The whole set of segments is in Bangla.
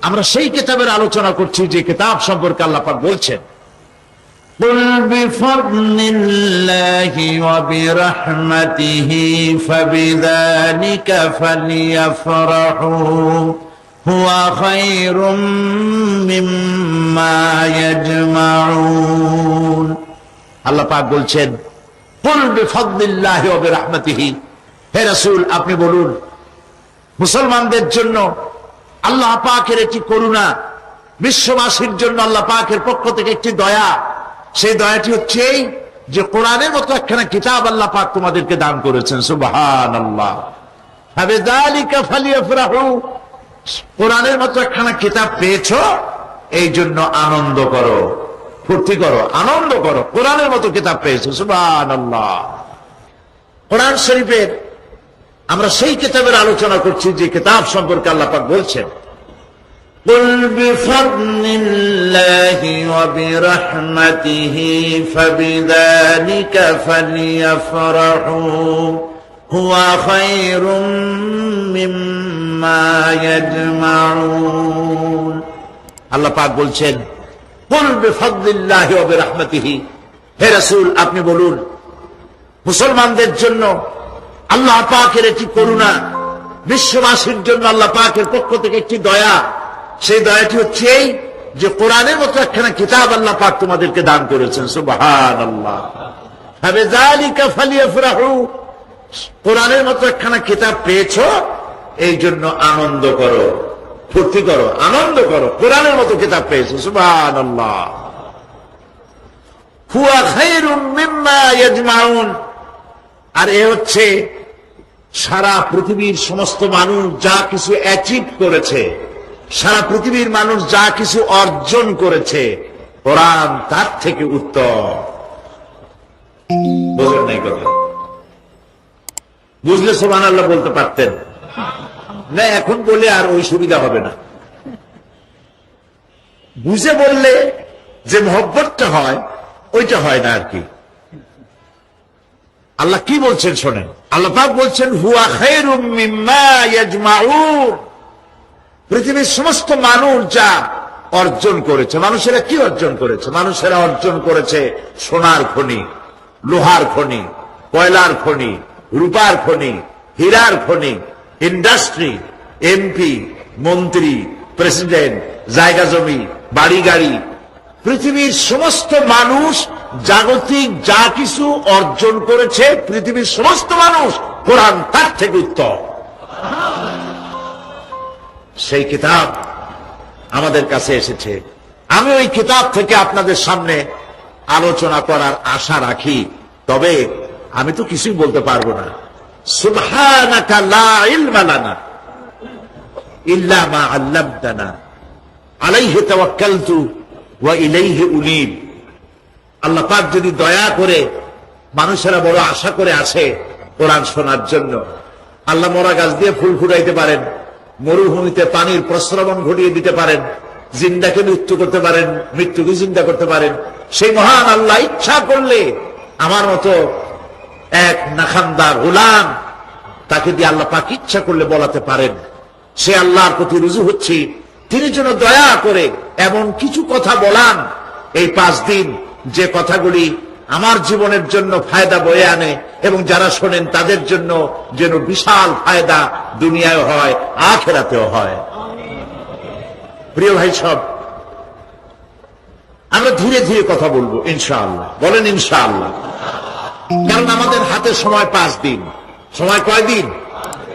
আমরা সেই কিতাবের আলোচনা করছি যে কিতাব সম্পর্কে আল্লাহ পাক বলছেন, قل بفضل الله وبرحمته فبذلك فليفرحوا هو خير مما يجمعون। আল্লাহ পাক বলছেন, কুল বিফদলিল্লাহি ওয়া বিরহমাতিহি, হে রাসূল আপনি বলুন মুসলমানদের জন্য আল্লাহ পাকের একটি করুণা, বিশ্ববাসীর জন্য আল্লাহ পাকের পক্ষ থেকে একটি দয়া, সেই দয়াটি হচ্ছে এই যে কোরআনের মতো একখানা কিতাব আল্লাহ পাক তোমাদেরকে দান করেছেন। সুবহানাল্লাহ। ফাবিযালিকা ফালিয়াফরাহু, কোরআনের মতো একখানা কিতাব পেয়েছো এই জন্য আনন্দ করো, ফুর্তি করো, আনন্দ করো, কোরআনের মতো কিতাব পেয়েছো। সুবহানাল্লাহ। কোরআন শরীফের আমরা সেই কিতাবের আলোচনা করছি যে কিতাব সম্পর্কে আল্লাহ পাক বলছেন, قل بفضل الله وبرحمته فبذلك فليفرحوا هو خير مما يجمعون। আল্লাহ পাক বলছেন, কুল বিফদলিল্লাহি ওয়া বিরহমাতিহি, হে রাসূল আপনি বলুন মুসলমানদের জন্য আল্লাহ পাকের একটি করুণা, বিশ্ববাসীর জন্য আল্লাহ পাকের পক্ষ থেকে একটি দয়া, সেই দয়াটি হচ্ছে এই যে কোরআনের মতো একখানা কিতাব আল্লাহ পাক তোমাদেরকে দান করেছেন। সুবহানাল্লাহ। ফাবিযালিকা ফালিয়াফরাহু, কোরআনের মতো একখানা কিতাব পেয়েছো এই জন্য আনন্দ করো, ফুর্তি করো, আনন্দ করো, কোরআনের মতো কিতাব পেয়েছো। সুবহানাল্লাহ। হুয়া খায়রুম মিম্মা ইয়াজমাউন, আর এ হচ্ছে সারা পৃথিবীর সমস্ত মানুষ যা কিছু অ্যাচিভ করেছে, সারা পৃথিবীর মানুষ যা কিছু অর্জন করেছে, কোরআন তার থেকে উত্তম। বোঝেন নাই কথা? বুঝলে সুবহানাল্লাহ বলতে পারতেন না, এখন বলে আর ওই সুবিধা হবে না। বুঝে বললে যে মহব্বতটা হয় ওইটা হয় না আর কি। আল্লাহ কি বলছেন শোনেন, আল্লাহ পাক বলছেন হুয়া খায়রুম মিম্মা ইয়াজমাউন, পৃথিবীর সমস্ত মানুষ যা অর্জন করেছে, মানুষেরা কি অর্জন করেছে? মানুষেরা অর্জন করেছে সোনার খনি, লোহার খনি, কয়লার খনি, রূপার খনি, হীরার খনি, ইন্ডাস্ট্রি, এমপি, মন্ত্রী, প্রেসিডেন্ট, জায়গা জমি, বাড়ি গাড়ি, পৃথিবীর সমস্ত মানুষ জাগতিক যা কিছু অর্জন করেছে, পৃথিবীর সমস্ত মানুষ, কোরআন তার থেকে উত্তম। সেই কিতাব আমাদের কাছে এসেছে, আমি ওই কিতাব থেকে আপনাদের সামনে আলোচনা করার আশা রাখি, তবে আমি তো কিছুই বলতে পারবো না। সুবহানাকা লা ইলমা লানা ইল্লা মা আল্লামতানা আলাইহি তাওয়াক্কালতু ওয়া ইলাইহি উনীব। আল্লাহ পাক যদি দয়া করে, মানুষেরা বড় আশা করে আসে কোরআন শোনার জন্য, আল্লাহ মরা গাছ দিয়ে ফুল ফুটাইতে পারেন, মরুভূমিতে পানির প্রস্রবণ ঘটিয়ে দিতে পারেন, জিন্দাকে মৃত্যু করতে পারেন, মৃত্যুকে জিন্দা করতে পারেন। সেই মহান আল্লাহ ইচ্ছা করলে আমার মতো এক নাখানদার গোলাম, তাকে দিয়ে আল্লাহ পাক ইচ্ছা করলে বলাতে পারেন। সে আল্লাহর প্রতি রুজু হচ্ছি, তিনি যেন দয়া করে এমন কিছু কথা বলান এই 5 দিন, যে কথাগুলি আমার জীবনের জন্য ফায়দা বয়ে আনে এবং যারা শোনেন তাদের জন্য যেন বিশাল ফায়দা দুনিয়ায় হয়, আখিরাতেও হয়। প্রিয় ভাই সব, আমরা ধীরে ধীরে কথা বলবো ইনশাআল্লাহ। বলেন ইনশাআল্লাহ। কারণ আমাদের হাতে সময় 5 দিন। সময় কয় দিন?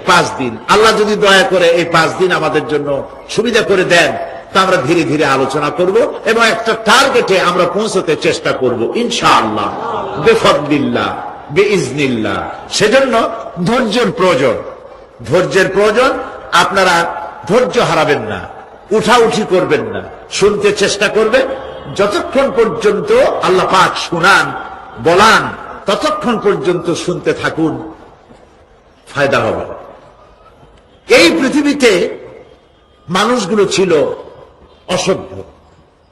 5 দিন। আল্লাহ যদি দয়া করে এই 5 দিন আমাদের জন্য সুবিধা করে দেন, তা আমরা ধীরে ধীরে আলোচনা করব এবং একটা টার্গেটে আমরা পৌঁছতে চেষ্টা করব ইনশাআল্লাহ, বিফদলিল্লাহ, বিইজনিল্লাহ। সেজন্য ধৈর্যের প্রয়োজন, ধৈর্যের প্রয়োজন। আপনারা ধৈর্য হারাবেন না, উঠাউঠি করবেন না, শুনতে চেষ্টা করবেন। যতক্ষণ পর্যন্ত আল্লাহ পাক শুনান, বলান, ততক্ষণ পর্যন্ত শুনতে থাকুন, ফায়দা হবে। এই পৃথিবীতে মানুষগুলো ছিল অসভ্য,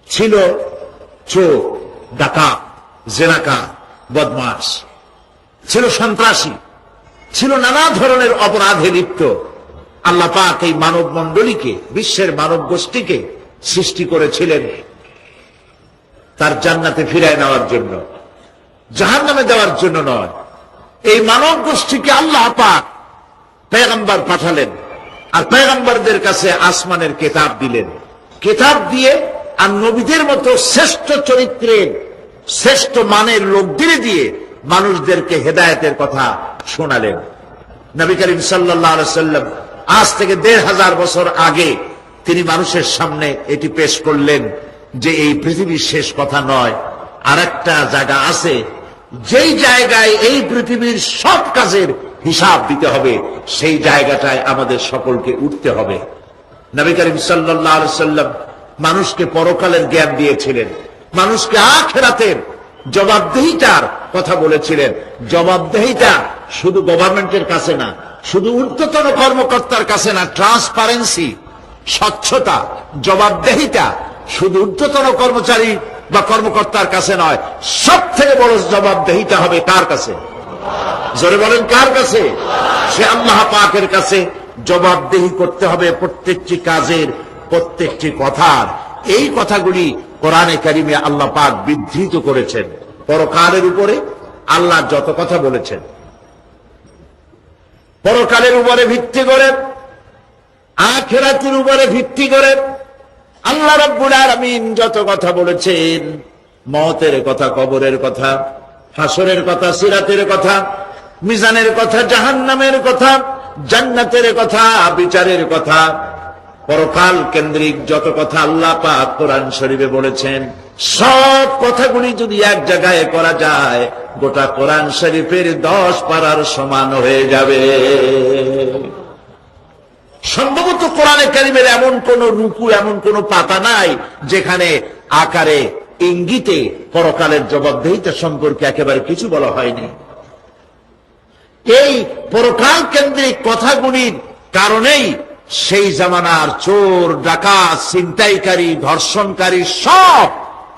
ছিল চোর, ডাকাত, জেনাকার, বদমাশ, ছিল সন্ত্রাসী, ছিল নানা ধরনের অপরাধে লিপ্ত। আল্লাহ পাক এই মানব মণ্ডলীকে, বিশ্বের মানব গোষ্ঠীকে সৃষ্টি করেছিলেন তার জান্নাতে ফিরায় নেওয়ার জন্য, জাহান্নামে দেওয়ার জন্য নয়। এই মানব গোষ্ঠীকে আল্লাহ পাক পয়গম্বর পাঠালেন, আর পয়গম্বরদের কাছে আসমানের কিতাব দিলেন। কিতাব দিয়ে আর নবীদের মতো শ্রেষ্ঠ চরিত্রের, শ্রেষ্ঠ মানের লোকদের দিয়ে মানুষদেরকে হেদায়েতের কথা শোনালেন। নবী করিম সাল্লাল্লাহু আলাইহি সাল্লাম আজ থেকে ১৫০০ বছর আগে তিনি মানুষের সামনে এটি পেশ করলেন যে এই পৃথিবীর শেষ কথা নয়, আর একটা জায়গা আছে যেই জায়গায় এই পৃথিবীর সব কাজের হিসাব দিতে হবে, সেই জায়গাটায় আমাদের সকলকে উঠতে হবে। নবী করিম সাল্লাল্লাহু আলাইহি সাল্লাম মানুষকে পরকালের জ্ঞান দিয়েছিলেন, মানুষকে আখিরাতের জবাবদিহিতার কথা বলেছিলেন। জবাবদিহিতা শুধু গভর্নমেন্টের কাছে না, শুধু ঊর্ধ্বতন কর্মকর্তার কাছে না, ট্রান্সপারেন্সি, স্বচ্ছতা, জবাবদিহিতা শুধু ঊর্ধ্বতন কর্মচারী বা কর্মকর্তার কাছে নয়, সব থেকে বড় জবাবদিহিতা হবে কার কাছে? জোরে বলেন, কার কাছে? সে আল্লাহ পাকের কাছে জবাবদিহি করতে হবে প্রত্যেকটি কাজের, প্রত্যেকটি কথার। এই কথাগুলি কোরআনে কারিমে আল্লাহ পাক বিধৃত করেছেন। পরকালের উপরে আল্লাহ যত কথা বলেছেন, পরকালের উপরে ভিত্তি করে, আখিরাতের উপরে ভিত্তি করে আল্লাহ রাব্বুল আলামিন যত কথা বলেছেন, মওতের কথা, কবরের কথা, হাসরের কথা, সিরাতের কথা, মিজানের কথা, জাহান্নামের কথা, জান্নাতের কথা, বিচারের কথা, পরকাল কেন্দ্রিক যত কথা আল্লাহ পাক কোরআন শরীফে বলেছেন, সব কথাগুলি যদি এক জায়গায় করা যায়, গোটা কোরআন শরীফের 10 পারার সমান হয়ে যাবে। সম্ভবত কোরআনে কারিমের এমন কোন রুকু, এমন কোন পাতা নাই যেখানে আকারে, ইঙ্গিতে পরকালের জবাবদিহিতা সম্পর্কে একেবারে কিছু বলা হয়নি। এই পরকাল কেন্দ্রিক কথাগুলির কারণেই সেই জামানার চোর, ডাকাত, ছিনতাইকারী, ধর্ষণকারী সব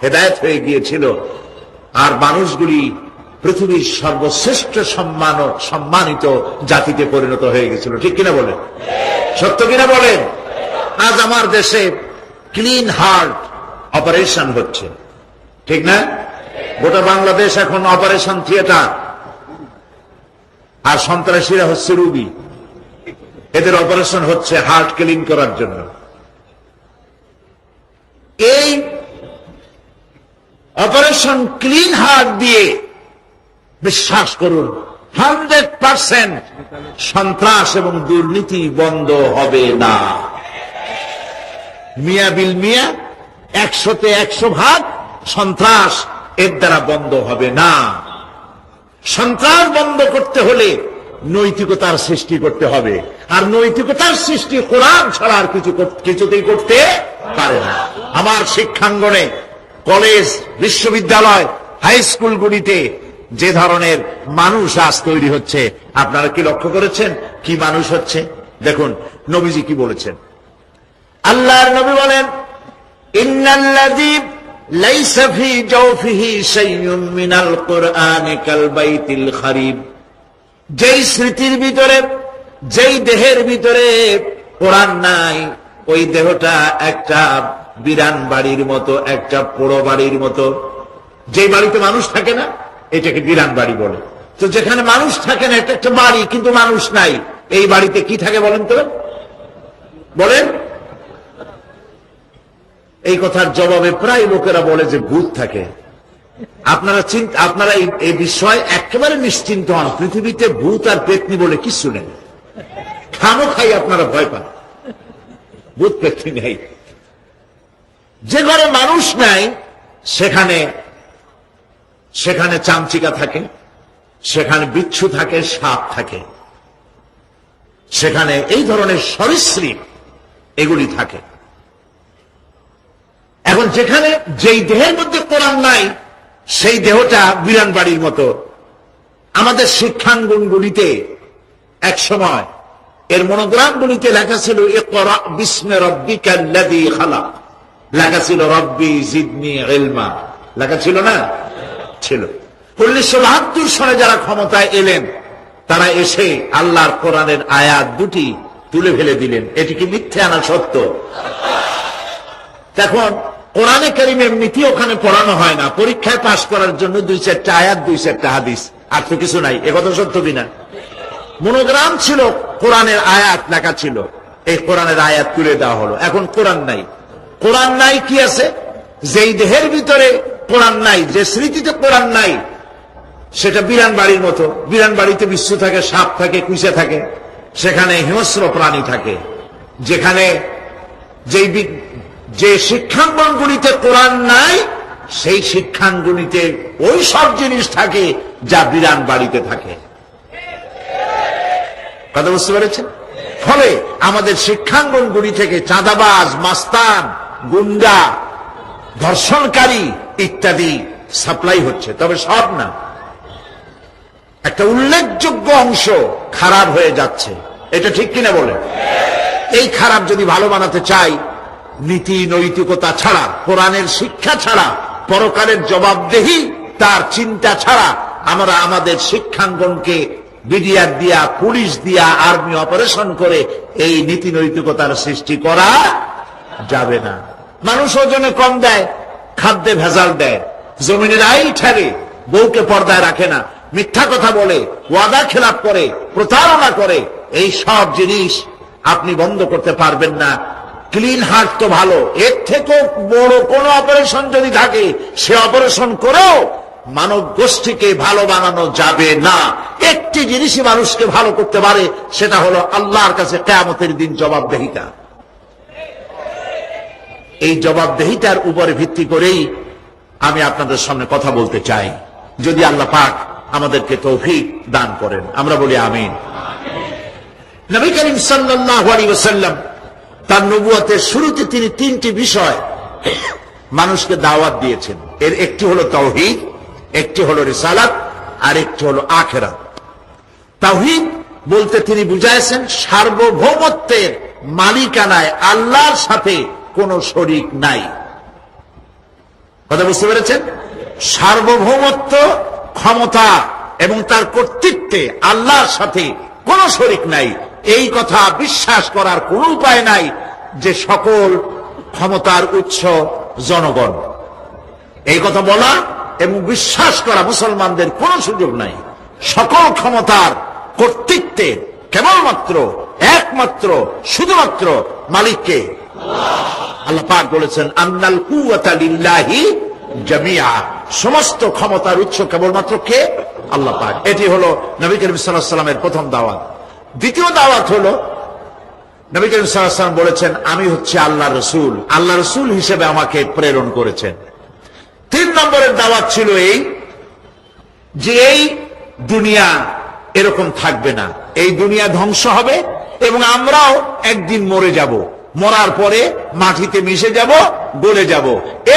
হেদায়েত হয়ে গিয়েছিল, আর মানুষগুলি পৃথিবীর সর্বশ্রেষ্ঠ সম্মানিত জাতিতে পরিণত হয়ে গেছিল। ঠিক কিনা বলেন? সত্য কিনা বলেন? আজ আমার দেশে ক্লিন হার্ট অপারেশন হচ্ছে, ঠিক না? গোটা বাংলাদেশ এখন অপারেশন থিয়েটার, আর সন্ত্রাসীরা হচ্ছে রুগী। এদের অপারেশন হচ্ছে হার্ট ক্লিন করার জন্য। এই অপারেশন ক্লিন হার্ট দিয়ে বিশ্বাস করুন 100% সন্ত্রাস এবং দুর্নীতি বন্ধ হবে না। মিয়া বিল মিয়া, 100তে 100 ভাগ সন্ত্রাস এর দ্বারা বন্ধ হবে না। সন্ত্রাস বন্ধ করতে হলে নৈতিকতার সৃষ্টি করতে হবে, আর নৈতিকতার সৃষ্টি কোরআন ছাড়া আর কিছুতেই করতে পারে না। আমার শিক্ষাঙ্গনে, কলেজ, বিশ্ববিদ্যালয়, হাই স্কুলগুলিতে যে ধরনের মানুষ আজ তৈরি হচ্ছে, আপনারা কি লক্ষ্য করেছেন কি মানুষ হচ্ছে? দেখুন নবীজি কি বলেছেন। আল্লাহর নবী বলেন, ইন্নাল্লাযী লাইসা ফী জাওফিহি শাইউন মিনাল কুরআনি কাল বাইতিল খারিব। যেই স্মৃতির ভিতরে, যেই দেহের ভিতরে কোরআন নাই, ওই দেহটা একটা বিরান বাড়ির মতো, একটা পোড়ো বাড়ির মতো। যে বাড়িতে মানুষ থাকে না, এটাকে বিরান বাড়ি বলে। তো যেখানে মানুষ থাকে না, এটা একটা বাড়ি কিন্তু মানুষ নাই, এই বাড়িতে কি থাকে বলেন তো? বলেন। এই কথার জবাবে প্রায় লোকেরা বলে যে ভূত থাকে। আপনারা এই বিষয়ে একেবারে নিশ্চিন্ত হন, পৃথিবীতে ভূত আর পেতনি বলে কিছু নেই। খামোখাই আপনারা ভয় পান, ভূত পেতনি নেই। যে ঘরে মানুষ নাই সেখানে চামচিকা থাকে, সেখানে বিচ্ছু থাকে, সাপ থাকে, সেখানে এই ধরনের সরীসৃপ এগুলি থাকে। এখন যেখানে যেই দেহের মধ্যে কোরআন নাই, সেই দেহটা বিরান বাড়ির মতো। আমাদের শিক্ষাঙ্গনগুলিতে এক সময় এর মনোগ্রামগুলিতে লেখা ছিল, ইকরা বিস্মি রাব্বিকাল্লাযী খালাক, লেখা ছিল রব্বি জিদনি ইলমা, লেখা ছিল না? ছিল। 1972 সালে যারা ক্ষমতায় এলেন, তারা এসে আল্লাহর কোরআনের আয়াত দুটি তুলে ফেলে দিলেন। এটি কি মিথ্যে আনা সত্য? এখন কোরআনে কারীম এমনিতে ওখানে পড়ানো হয় না, পরীক্ষায় পাশ করার জন্য 2-4টা আয়াত 2-4টা হাদিস, আর তো কিছু নাই। একথা সত্য কিনা? মনোগ্রাম ছিল, কোরআনের আয়াত লেখা ছিল, এই কোরআনের আয়াত তুলে দেওয়া হলো। এখন কোরআন নাই। কোরআন নাই কি আছে? যেই দেহের ভিতরে কোরআন নাই, যে স্মৃতিতে কোরআন নাই, সেটা বিরান বাড়ির মতো। বিরান বাড়িতে বিশ্ব থাকে, সাপ থাকে, কুইসা থাকে, সেখানে হিংস্র প্রাণী থাকে। যেখানে যে শিক্ষাঙ্গনগুলিতে কোরআন নাই, সেই শিক্ষাঙ্গনিতে ওই সব জিনিস থাকে যা বিরান বাড়িতে থাকে। কথা বুঝতে পেরেছেন? ফলে আমাদের শিক্ষাঙ্গনগুলি থেকে চাঁদাবাজ, মাস্তান, গুন্ডা, ধর্ষণকারী ইত্যাদি সাপ্লাই হচ্ছে, তবে সব না। একটা উল্লেখযোগ্য অংশ খারাপ হয়ে যাচ্ছে। এটা ঠিক কিনা বলেন? এই খারাপ যদি ভালো বানাতে চাই, নীতি নৈতিকতা ছাড়া, কোরআনের শিক্ষা ছাড়া, পরকালের জবাবদেহি তার চিন্তা ছাড়া আমরা আমাদের শিক্ষাঙ্গনকে বিডিআর দিয়া, পুলিশ দিয়া, আর্মি অপারেশন করে এই নীতি নৈতিকতার সৃষ্টি করা যাবে না। মানুষ ওজনে কম দেয়, খাদ্যে ভেজাল দেয়, জমিনের আইল ঠারে, বউকে পর্দায় রাখে না, মিথ্যা কথা বলে, ওয়াদা খেলাপ করে, প্রতারণা করে। এই সব জিনিস আপনি বন্ধ করতে পারবেন না। ক্লিন হার্ট তো ভালো, এর থেকেও বড় কোন অপারেশন যদি থাকে, সে অপারেশন করেও মানব গোষ্ঠীকে ভালো বানানো যাবে না। একটি জিনিসই মানুষকে ভালো করতে পারে, সেটা হলো আল্লাহর কাছে কিয়ামতের দিন জবাবদেহিতা। এই জবাবদেহিতার উপরে ভিত্তি করেই আমি আপনাদের সামনে কথা বলতে চাই। যদি আল্লাহ পাক আমাদেরকে তৌফিক দান করেন, আমরা বলি আমিন। নবী করিম সাল্লাল্লাহু আলাইহি ওয়াসাল্লাম তার নবুয়তের শুরুতে তিনি 3টি বিষয় মানুষকে দাওয়াত দিয়েছেন। এর একটি হলো তাওহীদ, একটি হলো রিসালাত, আর একটি হলো আখিরাত। তাওহীদ বলতে তিনি বুঝাইছেন সার্বভৌমত্বের মালিকানায় আল্লাহর সাথে কোনো শরীক নাই। কথা বুঝতে পেরেছেন? সার্বভৌমত্ব, ক্ষমতা এবং তার কর্তৃত্বে আল্লাহর সাথে কোনো শরীক নাই। এই কথা বিশ্বাস করার কোন উপায় নাই যে সকল ক্ষমতার উৎস জনগণ। এই কথা বলা এবং বিশ্বাস করা মুসলমানদের কোনো সুযোগ নাই। সকল ক্ষমতার কর্তৃত্বে কেবলমাত্র, একমাত্র, শুধুমাত্র মালিককে। আল্লাহ পাক বলেছেন আন্নাল কুওয়াতা লিল্লাহি জামিআ, সমস্ত ক্ষমতার উৎস কেবলমাত্র কে? আল্লাহ পাক। এটি হলো নবী করিম সাল্লাল্লাহু আলাইহি ওয়াসাল্লামের প্রথম দাওয়াত। দ্বিতীয় দাওয়াত হলো নবী করিম সাল্লাল্লাহু আলাইহি ওয়াসাল্লাম বলেছেন আমি হচ্ছে আল্লাহর রাসূল, আল্লাহর রাসূল হিসেবে আমাকে প্রেরণ করেছেন। 3 নম্বরের দাওয়াত ছিল এই যে এই দুনিয়া এরকম থাকবে না, এই দুনিয়া ধ্বংস হবে এবং আমরাও একদিন মরে যাব। মরার পরে মাটিতে মিশে যাব, গলে যাব।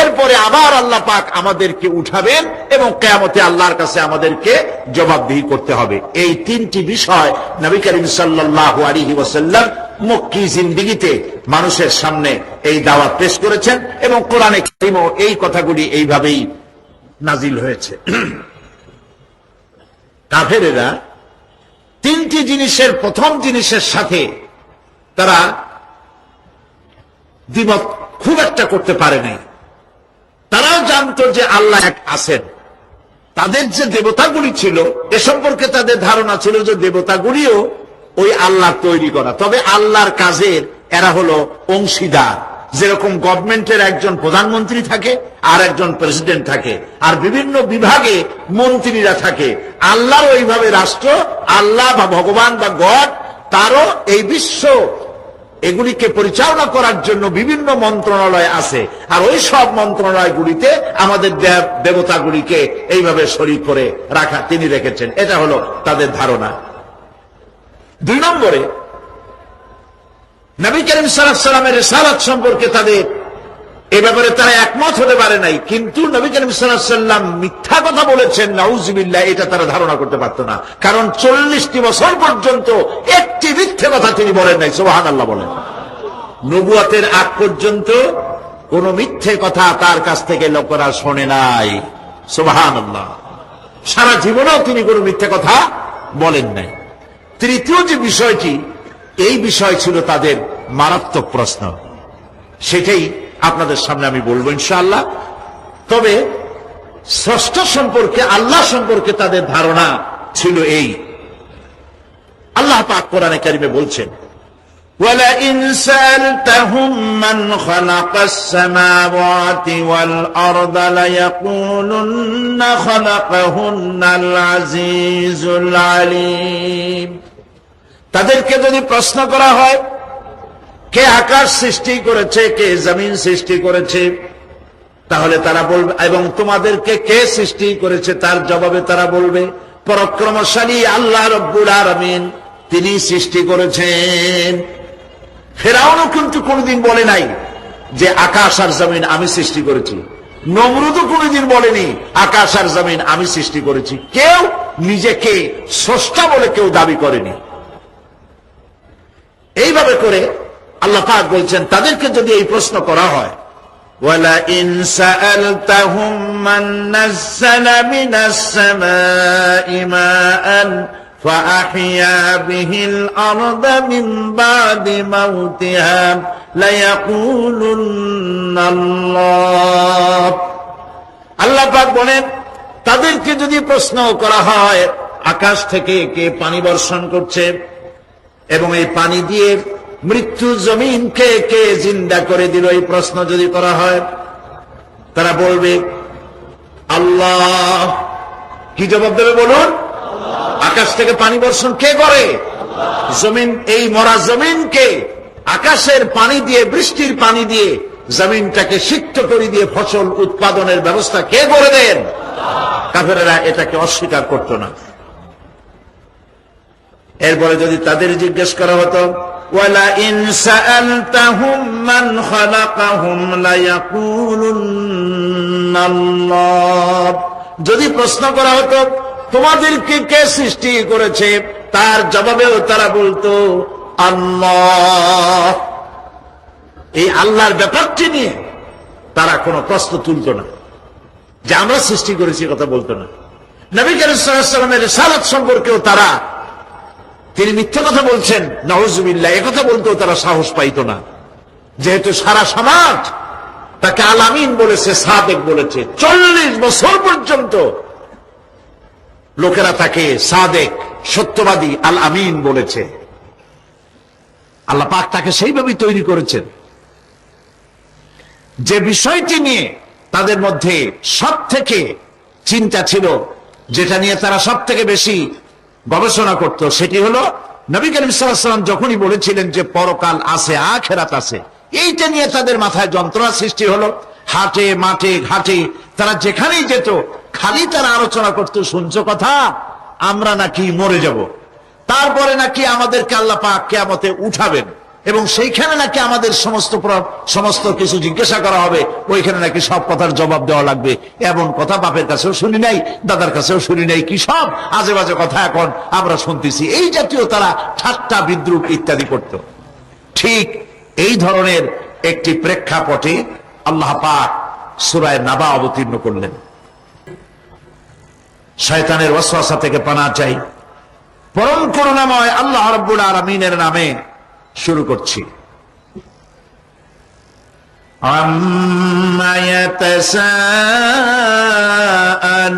এরপরে আবার আল্লাহ পাক আমাদেরকে উঠাবেন এবং কিয়ামতে আল্লাহর কাছে আমাদেরকে জবাবদিহি করতে হবে। এই 3টি বিষয় নবী করিম সাল্লাল্লাহু আলাইহি ওয়াসাল্লাম মক্কি জিন্দেগিতে মানুষের সামনে এই দাওয়াত পেশ করেছেন এবং কোরআনে কারীমও এই কথাগুলি এইভাবেই নাজিল হয়েছে। কাফেরেরা 3টি জিনিসের প্রথম জিনিসের সাথে তারা দ্বিমত খুব একটা করতে পারে নাই। তারাও জানতো যে আল্লাহ এক আছেন। তাদের যে দেবতাগুলি ছিল এ সম্পর্কে তাদের ধারণা ছিল যে দেবতাগুলিও ওই আল্লাহ তৈরি করা, তবে আল্লাহর কাজের এরা হলো অংশীদার। যেরকম গভর্নমেন্টের একজন প্রধানমন্ত্রী থাকে আর একজন প্রেসিডেন্ট থাকে, আর বিভিন্ন বিভাগে মন্ত্রীরা থাকে, আল্লাহর ওইভাবে রাষ্ট্র, আল্লাহ বা ভগবান বা গড, তারও এই বিশ্ব এগুলিকে পরিচালনা করার জন্য বিভিন্ন মন্ত্রণালয় আছে, আর ওই সব মন্ত্রণালয়গুলিতে আমাদের দেবতাগুলিকে এইভাবে শরীক করে রাখা তিনি রেখেছেন। এটা হলো তাদের ধারণা। 2 নম্বরে নবী করিম সাল্লাল্লাহু আলাইহি ওয়াসাল্লামের রিসালাত সম্পর্কে তাদের এ ব্যাপারে তারা একমত হতে পারে নাই, কিন্তু নবী করিম সাল্লাল্লাহু আলাইহি ওয়াসাল্লাম মিথ্যা কথা বলেছেন নাউজুবিল্লাহ, এটা তারা ধারণা করতে পারত না। কারণ 40টি বছর পর্যন্ত একটি মিথ্যে কথা তিনি বলেন নাই। সুবহানাল্লাহ বলেন। নবুয়তের আগ পর্যন্ত কোন মিথ্যে কথা তার কাছ থেকে লোকেরা শোনে নাই। সুবহানাল্লাহ। সারা জীবনেও তিনি কোনো মিথ্যে কথা বলেন নাই। তৃতীয় যে বিষয়টি এই বিষয় ছিল তাদের মারাত্মক প্রশ্ন। সেটাই আপনাদের সামনে আমি বলবো ইনশাআল্লাহ। তবে স্রষ্টা সম্পর্কে, আল্লাহ সম্পর্কে তাদের ধারণা ছিল এই। আল্লাহ পাক কোরআনে কারিমে বলছেন, وَلَئِنْ سَأَلْتَهُمْ مَنْ خَلَقَ السَّمَاوَاتِ وَالْأَرْضَ لَيَقُولُنَّ خَلَقَهُنَّ الْعَزِيزُ الْعَلِيمُ। তাদেরকে যদি প্রশ্ন করা হয় কে আকাশ সৃষ্টি করেছে, কে জমিন সৃষ্টি করেছে, তাহলে তারা বলবে, এবং তোমাদেরকে কে সৃষ্টি করেছে, তার জবাবে তারা বলবে পরাক্রমশালী আল্লাহ রব্বুল আলামিন, তিনি সৃষ্টি করেছেন। ফেরাউনও কিন্তু কোনদিন বলে নাই যে আকাশ আর জমিন আমি সৃষ্টি করেছি। নমরুদও কোনদিন বলেনি আকাশ আর জমিন আমি সৃষ্টি করেছি। কেউ নিজেকে স্রষ্টা বলে কেউ দাবি করেনি। এইভাবে করে আল্লাহ পাক বলছেন, তাদেরকে যদি এই প্রশ্ন করা হয়, وَلَئِنْ سَأَلْتَهُمْ مَنْ نَزَّلَ مِنَ السَّمَاءِ مَاءً فَأَحْيَا بِهِ الْأَرْضَ مِنْ بَعْدِ مَوْتِهَا لَيَقُولُنَّ اللَّهُ। আল্লাহ পাক বলেন, তাদেরকে যদি প্রশ্ন করা হয় আকাশ থেকে কে পানি বর্ষণ করছে এবং এই পানি দিয়ে মৃত্যু জমিনকে কে জিন্দা করে দিল, এই প্রশ্ন যদি করা হয়, তারা বলবে আল্লাহ। কি জবাব দেবে বলুন? আকাশ থেকে পানি বর্ষণ কে করে? জমিন, এই মরা জমিনকে আকাশের পানি দিয়ে, বৃষ্টির পানি দিয়ে জমিনটাকে সিক্ত করে দিয়ে ফসল উৎপাদনের ব্যবস্থা কে করে দেন? কাফেরেরা এটাকে অস্বীকার করত না। এরপরে যদি তাদের জিজ্ঞেস করা হতো, وَلَئِنْ سَأَلْتَهُمْ مَنْ خَلَقَهُمْ لَيَقُولُنَّ اللَّهُ। যদি প্রশ্ন করা হতো তোমাদেরকে কে সৃষ্টি করেছে, তার জবাবেও তারা বলতো আল্লাহ। এই আল্লাহর ব্যাপারটি নিয়ে তারা কোনো প্রশ্ন তুলতো না, যে আমরা সৃষ্টি করেছি কথা বলতো না। নবী করিম সাল্লাল্লাহু আলাইহি ওয়াসাল্লামের রিসালাত সম্পর্কেও তারা, তিনি মিথ্যা কথা বলছেন নাউজুবিল্লাহ, একথা বলতেও তারা সাহস পাইত না, যেহেতু সারা সমাজ তাকে আল আমিন বলেছে, সাদেক বলেছে। 40 বছর পর্যন্ত লোকেরা তাকে সাদেক, সত্যবাদী, আল আমিন বলেছে। আল্লাহ পাক তাকে সেইভাবেই তৈরি করেছেন যে বিষয়টি নিয়ে তাদের মধ্যে সব থেকে চিন্তা ছিল, যেটা নিয়ে তারা সব থেকে বেশি গবেষণা করত, সেটি হলো নবী করিম সাল্লাল্লাহু আলাইহি ওয়াসাল্লাম যখনই বলেছিলেন যে পরকাল আছে, আখিরাত আছে, এইটা নিয়ে তাদের মাথায় যন্ত্রণা সৃষ্টি হলো। হাটে মাঠে ঘাটে তারা যেখানেই যেত, খালি তারা আলোচনা করত, শুনছো কথা, আমরা নাকি মরে যাব, তারপরে নাকি আমাদেরকে আল্লাহ পাক কিয়ামতে উঠাবেন, এবং সেইখানে নাকি আমাদের সমস্ত কিছু জিজ্ঞাসা করা হবে, ওইখানে নাকি সব কথার জবাব দেওয়া লাগবে। এমন কথা বাপের কাছেও শুনি নাই, দাদার কাছেও শুনি নাই, কি সব আজে বাজে কথা এখন আমরা শুনতেছি। এই জাতীয় তারা ঠাট্টা বিদ্রুপ ইত্যাদি করত। ঠিক এই ধরনের একটি প্রেক্ষাপটে আল্লাহ পাক সূরা নাবা অবতীর্ণ করলেন। শয়তানের ওয়াসওয়াসা থেকে পানা চাই, পরম করুণাময় আল্লাহ রাব্বুল আলামিনের নামে শুরু করছি। عَمَّ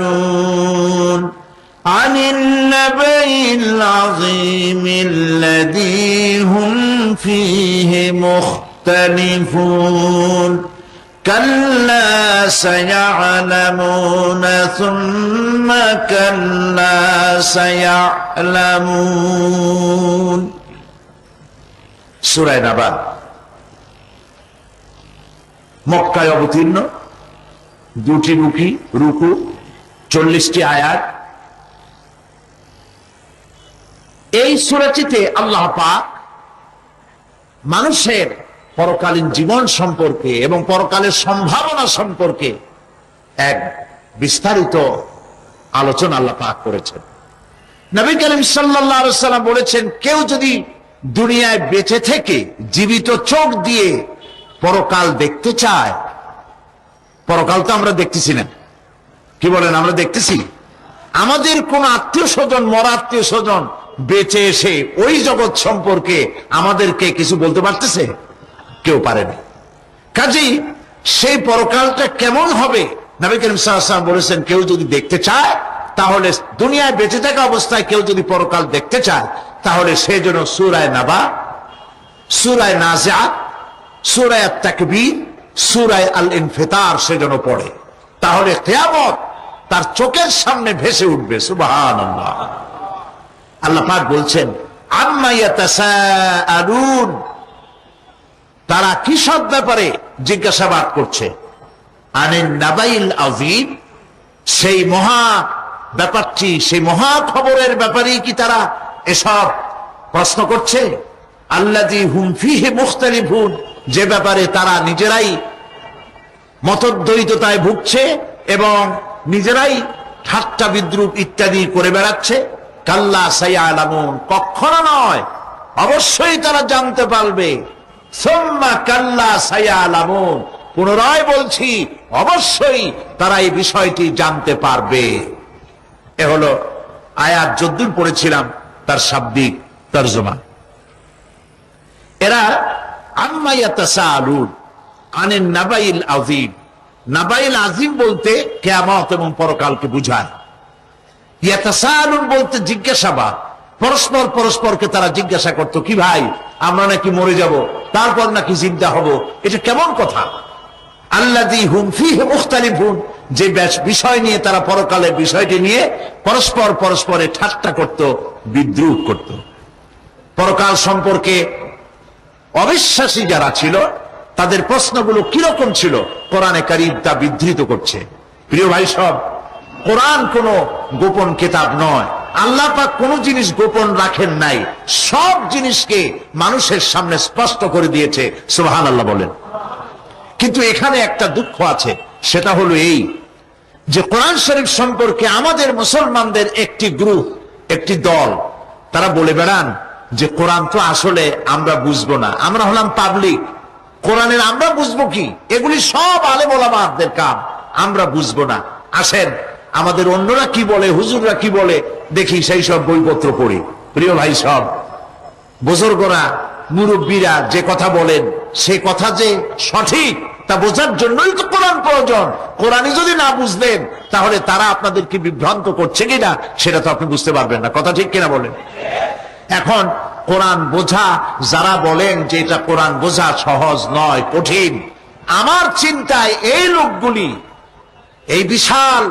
يَتَسَاءَلُونَ عَنِ النَّبَإِ الْعَظِيمِ الَّذِي هُمْ فِيهِ مُخْتَلِفُونَ كَلَّا سَيَعْلَمُونَ ثُمَّ كَلَّا سَيَعْلَمُونَ। সূরা নাবা মক্কায় অবতীর্ণ, 2টি রুকু, 40টি আয়াত। এই সূরাটিতে আল্লাহ পাক মানুষের পরকালীন জীবন সম্পর্কে এবং পরকালের সম্ভাবনা সম্পর্কে এক বিস্তারিত আলোচনা আল্লাহ পাক করেছেন। নবী করিম সাল্লাল্লাহু আলাইহি ওয়াসাল্লাম বলেছেন, কেউ যদি দুনিয়ায় বেঁচে থেকে জীবিত চোখ দিয়ে পরকাল দেখতে চায়, পরকাল তো আমরা দেখতেছি না, কি বলেন? আমরা দেখতেছি? আমাদের কোন আত্মীয় স্বজন, মরা আত্মীয় স্বজন বেঁচে এসে ওই জগৎ সম্পর্কে আমাদেরকে কিছু বলতে পারতেছে? কেউ পারেনি। কাজেই সেই পরকালটা কেমন হবে নবী করিম সাল্লাল্লাহু আলাইহি ওয়াসাল্লাম বলেছেন, কেউ যদি দেখতে চায় তাহলে দুনিয়ায় বেঁচে থাকা অবস্থায় কেউ যদি পরকাল দেখতে চায় তাহলে সে যেন সূরা নাবা, সূরা নাজিআত, সূরা তাকবীর, সূরা আল ইনফিতার সে যেন পড়ে। তাহলে কিয়ামত তার চোখের সামনে ভেসে উঠবে। সুবহানাল্লাহ। আল্লাহ পাক বলছেন, আম্মা ইয়াতাসাআলুন, তারা কিসব ব্যাপারে জিজ্ঞাসাবাদ করছে? আনিন নাবাইল আযীম, সেই মহা ব্যাপারটি, সেই মহা খবরের ব্যাপারেই কি তারা এসব প্রশ্ন করছে? আল্লাযী হুম ফীহি মুখতালিফুন, যে ব্যাপারে তারা নিজেরাই মতদ্বৈততায় ভুগছে এবং নিজেরাই ঠাট্টা বিদ্রুপ ইত্যাদি করে বেড়াচ্ছে। কাল্লা সায়ালামুন, কখনো নয়, অবশ্যই তারা জানতে পারবে। সুম্মা কাল্লা সায়ালামুন, পুনরায় বলছি অবশ্যই তারা এই বিষয়টি জানতে পারবে। এ হলো আয়াত যদ্দূর পড়েছিলাম তার শাব্দিক তরজমা। এরা আম্মা ইয়াতাসাআলুন আনিন নাবাইল আযীম, নাবাইল আযীম বলতে কিয়ামত এবং পরকালকে বুঝায়। ইয়াতাসাআলুন বলতে জিজ্ঞাসাবাদ। পরস্পর পরস্পরকে তারা জিজ্ঞাসা করত, কি ভাই আমরা নাকি মরে যাব, তারপর নাকি জিন্দা হব, এটা কেমন কথা? আল্লাযী হুম ফীহি মুখতালিফুন, যে বিষয় নিয়ে তারা পরকালের বিষয়টি নিয়ে পরস্পর পরস্পরে ঠাট্টা করত, বিদ্রুপ করত। পরকাল সম্পর্কে অবিশ্বাসী যারা ছিল তাদের প্রশ্নগুলো কিরকম ছিল কোরআনে কারীম তা বিধৃত করছে। প্রিয় ভাই সব, কোরআন কোনো গোপন কিতাব নয়। আল্লাহ পাক কোনো জিনিস গোপন রাখেন নাই, সব জিনিসকে মানুষের সামনে স্পষ্ট করে দিয়েছে। সুবহানাল্লাহ বলেন। কিন্তু এখানে একটা দুঃখ আছে, সেটা হলো এই যে কোরআন শরীফ সম্পর্কে আমাদের মুসলমানদের একটি গ্রুপ, একটি দল, তারা বলে বেড়ান যে কোরআন তো আসলে আমরা বুঝবো না, আমরা হলাম পাবলিক, কোরআনের আমরা বুঝবো কি? এগুলি সব আলেম ওলামাদের কাম, আমরা বুঝবো না। আসেন আমাদের অন্যরা কি বলে, হুজুররা কি বলে দেখি, সেই সব বইপত্র পড়ি। প্রিয় ভাই সব, বুজুর্গরা মুরব্বীরা যে কথা বলেন সে কথা যে সঠিক তা বোঝার জন্যই তো কোরআন প্রয়োজন। কোরআনই যদি না বুঝলেন তাহলে তারা আপনাদেরকে বিভ্রান্ত করছে কিনা সেটা তো আপনি বুঝতে পারবেন না। কথা ঠিক কিনা বলেন? এখন কোরআন বোঝা যারা বলেন যে এটা কোরআন বোঝা সহজ নয়, কঠিন, আমার চিন্তায় এই লোকগুলি, এই বিশাল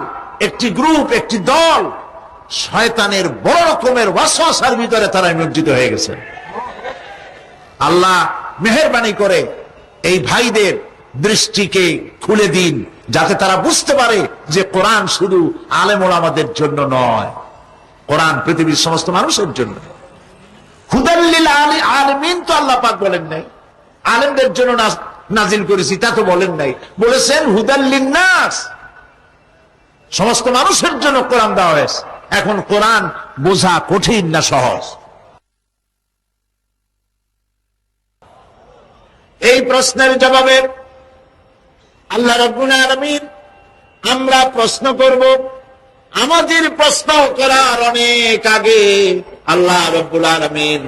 একটি গ্রুপ, একটি দল, শয়তানের বড় রকমের ওয়াসওয়াসার ভিতরে তারা নিমজ্জিত হয়ে গেছে। আল্লাহ মেহেরবানি করে এই ভাইদের দৃষ্টিকে খুলে দিন, যাতে তারা বুঝতে পারে যে কোরআন শুধু আলেম ওলামাদের জন্য নয়, কোরআন পৃথিবীর সমস্ত মানুষের জন্য। হুদাল লিল আলামিন তো আল্লাহ পাক বলেন নাই আলেমদের জন্য নাজিল করেছি, তা তো বলেন নাই। বলেছেন হুদাল লিন্নাস, সমস্ত মানুষের জন্য কোরআন দেওয়া হয়েছে। এখন কোরআন বোঝা কঠিন না সহজ? এই প্রশ্নের জবাবে আল্লাহ রাব্বুল আলামিন, আমরা প্রশ্ন করব, আমাদের প্রশ্ন করার অনেক আগে আল্লাহ রাব্বুল আলামিন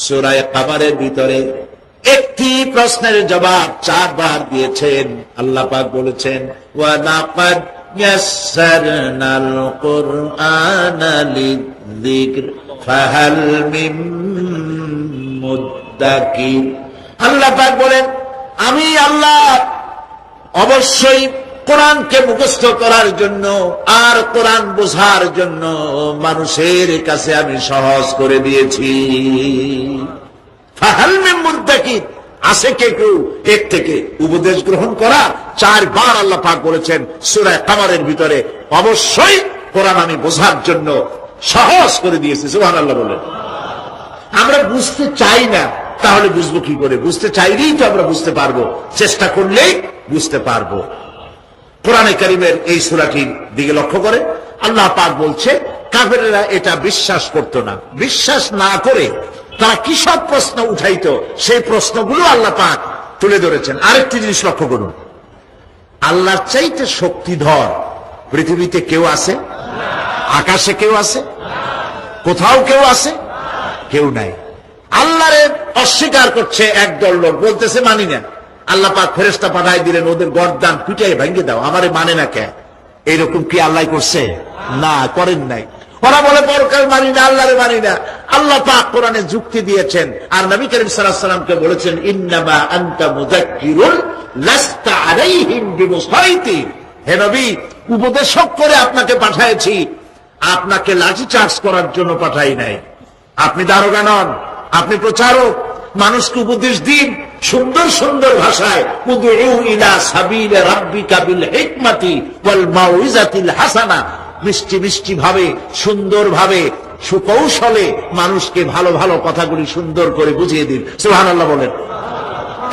সূরা কামারের ভিতরে একটি প্রশ্নের জবাব 4 বার দিয়েছেন। আল্লাহ পাক বলেছেন, ওয়া লাকাদ ইয়াসসারনাল কুরআনা লিযিকর ফাহাল মিন মুদ্দাকির। আল্লাহ পাক বলেন, আমি আল্লাহ অবশ্যই কোরআনকে মুখস্থ করার জন্য আর কোরআন বোঝার জন্য মানুষের কাছে আমি সহজ করে দিয়েছি। ফাহাল মিন মুদ্দাকির, আছে কে কেউ এর থেকে উপদেশ গ্রহণ করা? 4 বার আল্লাহ পাক বলেছেন সূরা কামারের ভিতরে, অবশ্যই কোরআন আমি বোঝার জন্য সহজ করে দিয়েছি। সুবহানাল্লাহ বলেন। আমরা বুঝতে চাই না, তাহলে বুঝবো কি করে? বুঝতে চাইলেই তো আমরা বুঝতে পারবো, চেষ্টা করলেই বুঝতে পারবো। কোরআনে কারীমের এই সূরাটির দিকে লক্ষ্য করে আল্লাহ পাক বলছে, কাফেরেরা এটা বিশ্বাস করত না। বিশ্বাস না করে তারা কি সব প্রশ্ন উঠাইতো, সেই প্রশ্নগুলো আল্লাহ পাক তুলে ধরেছেন। আরেকটি জিনিস লক্ষ্য করুন, আল্লাহর চাইতে শক্তিধর পৃথিবীতে কেউ আছে? আকাশে কেউ আছে? কোথাও কেউ আছে? কেউ নাই। আল্লাহরে অস্বীকার করছে একদল লোক, বলতেছে মানি না। আল্লাহ পাক ফেরেশতা পাঠাই দিলেন, ওদের গর্দান পিটাই ভেঙে দাও, আমারে মানে না কে? এইরকম কি আল্লাহ করছে? না, করেন নাই। ওরা বলে পরকাল মানি না, আল্লাহরে মানি না। আল্লাহ পাক কোরআনে যুক্তি দিয়েছেন, আর নবী করিম সাল্লাল্লাহু আলাইহি ওয়াসাল্লামকে বলেছেন, ইন্নামা আনতা মুযাক্কিরুন লাস্তা আলাইহিম বিমুসাইতির। হে নবী, উপদেশক করে আপনাকে পাঠাইছি, আপনাকে লাঠি চার্জ করার জন্য পাঠাই নাই। আপনি দারোগা নন, আপনি প্রচারক। মানুষকে উপদেশ দিন সুন্দর সুন্দর ভাষায়, উদউ ইলা সাবিলি রাব্বিকা বিল হিকমাতি ওয়াল মাউইজাতিল হাসানা। মিষ্টি মিষ্টি ভাবে, সুন্দর ভাবে, সুকৌশলে মানুষকে ভালো ভালো কথাগুলি সুন্দর করে বুঝিয়ে দিন। সুবহানাল্লাহ বলেন।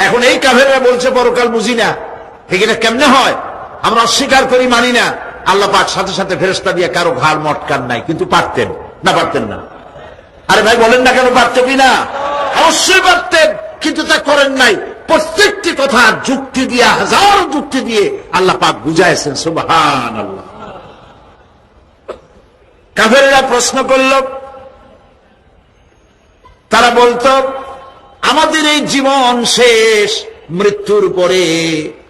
এখন এই কাফেররা বলছে পরকাল বুঝি না, এটা কেমনে হয়? আমরা অস্বীকার করি, মানি না। আল্লাহ পাক সাথে সাথে ফেরেশতা দিয়ে কারো ঘাড় মটকান নাই, কিন্তু পারতেন না? পারতেন না? আরে ভাই বলেন না কেন, পারতেন কি না? অবশ্যই পারতেন, কিন্তু তা করেন নাই। প্রত্যেকটি কথা যুক্তি দিয়ে, হাজার যুক্তি দিয়ে আল্লাহ পাক বুঝাইছেন। সুবহানাল্লাহ। কাফেররা প্রশ্ন করল, তারা বলতো আমাদের এই জীবন শেষ, মৃত্যুর পরে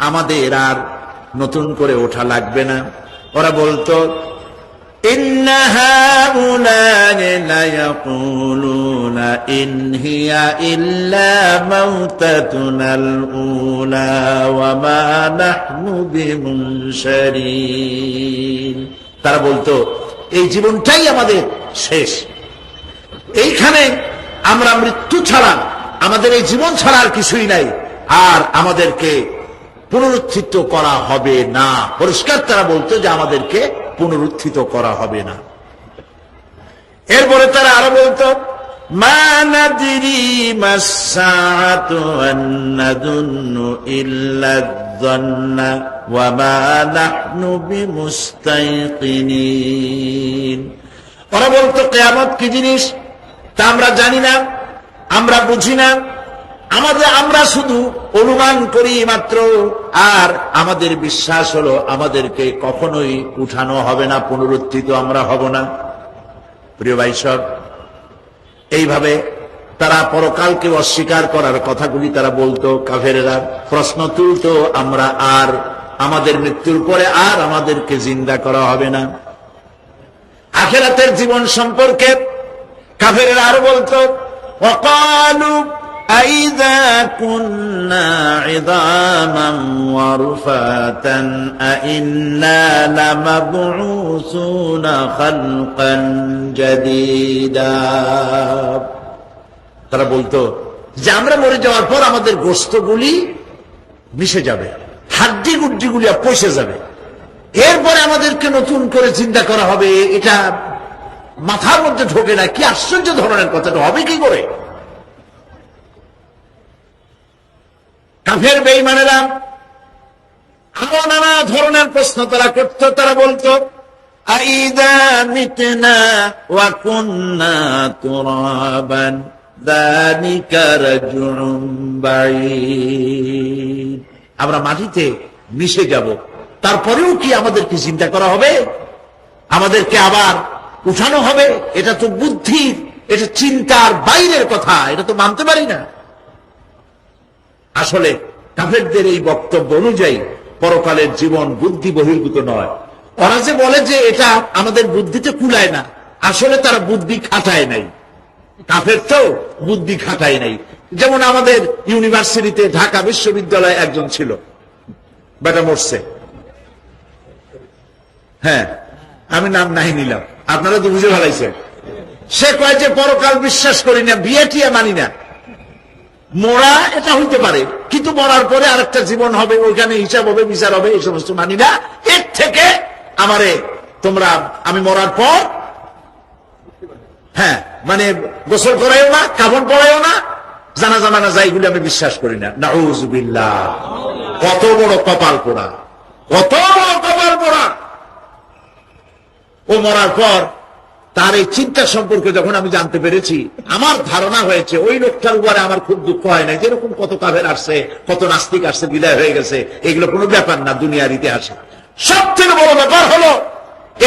আমাদের আর নতুন করে ওঠা লাগবে না। ওরা বলতো ইন্না হাউলানি লায়াকুলুনা ইন হিয়া ইল্লা মাউতাতুনাল উলা ওয়া মা নাহনু বিমুনশারিন। তারা বলতো এই জীবনটাই আমাদের শেষ, এইখানে আমরা মৃত্যু ছাড়া, আমাদের এই জীবন ছাড়া আর কিছুই নাই, আর আমাদেরকে পুনরুত্থিত করা হবে না। পরিষ্কার তারা বলতো যে আমাদেরকে পুনরুত্থিত করা হবে না। এরপরে তারা আরো বলতো মা নাদরি মাসসাআতু ওয়ান নাযুন্নু ইল্লা যান্না ওয়া মা নাহনু বিমুস্তাইকিনিন। ওরা বলতো কিয়ামত কি জিনিস তা আমরা জানি না, আমরা বুঝি না, আমরা শুধু অনুমান করি মাত্র, আর আমাদের বিশ্বাস হলো আমাদেরকে কখনোই উঠানো হবে না, পুনরুত্থিত আমরা হব না। প্রিয় ভাই সব, এইভাবে তারা পরকালকে অস্বীকার করার কথাগুলি তারা বলতো। কাফেরেরা প্রশ্ন তুলতো, আমরা আর আমাদের মৃত্যুর পরে আর আমাদেরকে জিন্দা করা হবে না। আখিরাতের জীবন সম্পর্কে কাফেরেরা আরো বলতো ওয়াকালু আইযা কুন্না ইযামান ওয়া রুফাতান আইন্না লামাবউসুনা খালকান জাদীদা। তারা বলতো যে আমরা মরে যাওয়ার পর আমাদের গোশতগুলি মিশে যাবে, হাড্ডি গুড্ডিগুলি পচে যাবে, এরপরে আমাদেরকে নতুন করে চিন্তা করা হবে। এটা মাথার মধ্যে ঢোকে না, কি আশ্চর্য ধরনের কথাটা হবে কি করে? কাফের বেঈমানেরা আরো নানা ধরনের প্রশ্ন তারা করত। তারা বলতো আইযা মিতনা ওয়া কুন্না তুরাবান যালিকা রাজউন বাঈদ। আমরা মাটিতে মিশে যাব, তারপরেও কি আমাদেরকে চিন্তা করা হবে? আমাদেরকে আবার উঠানো হবে? এটা তো বুদ্ধির, এটা চিন্তার বাইরের কথা, এটা তো মানতে পারি না। আসলে কাফেরদের এই বক্তব্য অনুযায়ী পরকালের জীবন বুদ্ধি বহির্ভূত নয়। ওরা যে বলে যে এটা আমাদের বুদ্ধিতে কুলায় না, আসলে তারা বুদ্ধি খাটায় নাই। কাফের তো বুদ্ধি খাটায় নাই। যেমন আমাদের ইউনিভার্সিটিতে ঢাকা বিশ্ববিদ্যালয়ে একজন ছিল, বেটা মরছে, হ্যাঁ আমি নাম নাই নিলাম, আপনারা তো বুঝে ফেলাইছেন। সে কয় যে পরকাল বিশ্বাস করি না, বিয়ে টিয়া মানি না। মরা এটা হইতে পারে, কিন্তু মরার পরে আরেকটা জীবন হবে, ওইখানে হিসাব হবে, বিচার হবে, এই সমস্ত মানি না। এর থেকে আমারে তোমরা, আমি মরার পর হ্যাঁ মানে গোসল করাইও না, কাফন পরাইও না, জানাজা মানাজা এগুলি আমি বিশ্বাস করি না। নাউযুবিল্লাহ। কত বড় কপাল পোড়া, কত বড় কপাল পোড়া! ও মরার পর তার এই চিন্তা সম্পর্কে যখন আমি জানতে পেরেছি, আমার ধারণা হয়েছে ওই লোকটার উপরে আমার খুব দুঃখ হয় না। যেরকম কত কাফের আসছে, কত নাস্তিক আসছে, বিদায় হয়ে গেছে, এগুলো কোনো ব্যাপার না দুনিয়ার ইতিহাসে। সব থেকে বড় ব্যাপার হলো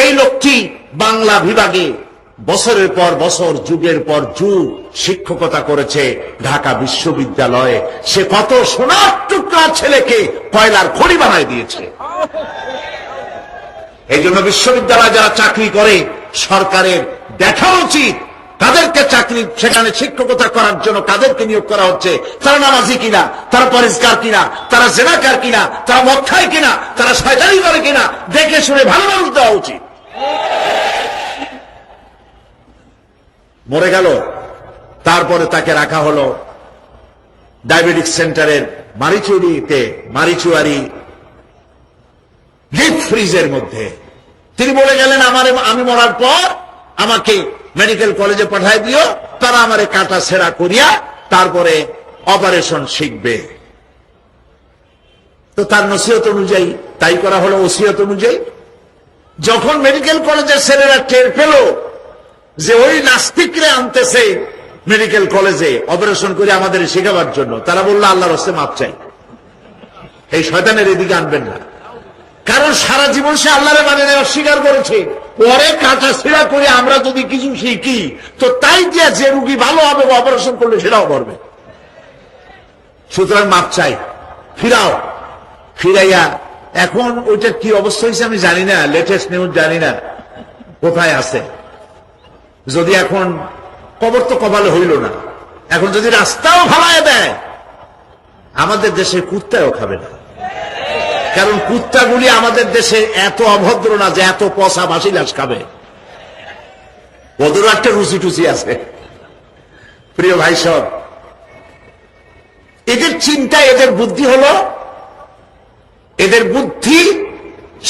এই লোকটি বাংলা বিভাগে বছরের পর বছর, যুগের পর যুগ শিক্ষকতা করেছে ঢাকা বিশ্ববিদ্যালয়ে। সে কত সোনার টুকরা ছেলেকে কয়লার খড়ি বানায় দিয়েছে। এই জন্য বিশ্ববিদ্যালয়ে যারা চাকরি করে সরকারের দেখা উচিত তাদেরকে চাকরি, সেখানে শিক্ষকতা করার জন্য কাদেরকে নিয়োগ করা হচ্ছে, তারা নামাজি কিনা, তারা পরিষ্কার কিনা, তারা জেনাকার কিনা, তারা মদ খায় কিনা, তারা শয়তানি করে কিনা, দেখে শুনে ভালো মানুষ দেওয়া উচিত। মরে গেল, তারপরে তাকে রাখা হলো ডায়াবেটিক সেন্টারের মারিচুয়ারি ডিপ ফ্রিজের মধ্যে। তিনি বলে গেলেন, আমি মরার পর আমাকে মেডিকেল কলেজে পাঠায় দিও, তারা আমারে কাটা ছেঁড়া করিয়া তারপরে অপারেশন শিখবে। তো তার নসিহত অনুযায়ী তাই করা হলো, ওসিয়ত অনুযায়ী। যখন মেডিকেল কলেজের ছেলেরা টের পেল যে ওই নাস্তিকরে আনতেছে মেডিকেল কলেজে অপারেশন করে আমাদের শেখাবার জন্য, তারা বললো আল্লাহর হস্তে মাপ চাই, এই শয়তানের এদিকে আনবেন না। কারণ সারা জীবন সে আল্লাহরে মানে অস্বীকার করেছে। পরে কাটা ছিঁড়া করে আমরা যদি কিছু শিখি তো তাই দিয়ে যে রুগী ভালো হবে অপারেশন করলে সেটাও করবে। সুতরাং মাপ চাই, ফিরাও। ফিরাইয়া এখন ওইটার কি অবস্থা হয়েছে আমি জানি না, লেটেস্ট নিউজ জানি না কোথায় আছে। যদি এখন কবর তো কপালে হইল না, এখন যদি রাস্তাও ফালায় দেয় আমাদের দেশে কুত্তাও খাবে না। কারণ কুত্তাগুলি আমাদের দেশে এত অভদ্র না যে এত পচা বাসি লাশ খাবে, ওদেরও একটা রুচি টুচি আছে। প্রিয় ভাই সব, এদের চিন্তা, এদের বুদ্ধি হলো, এদের বুদ্ধি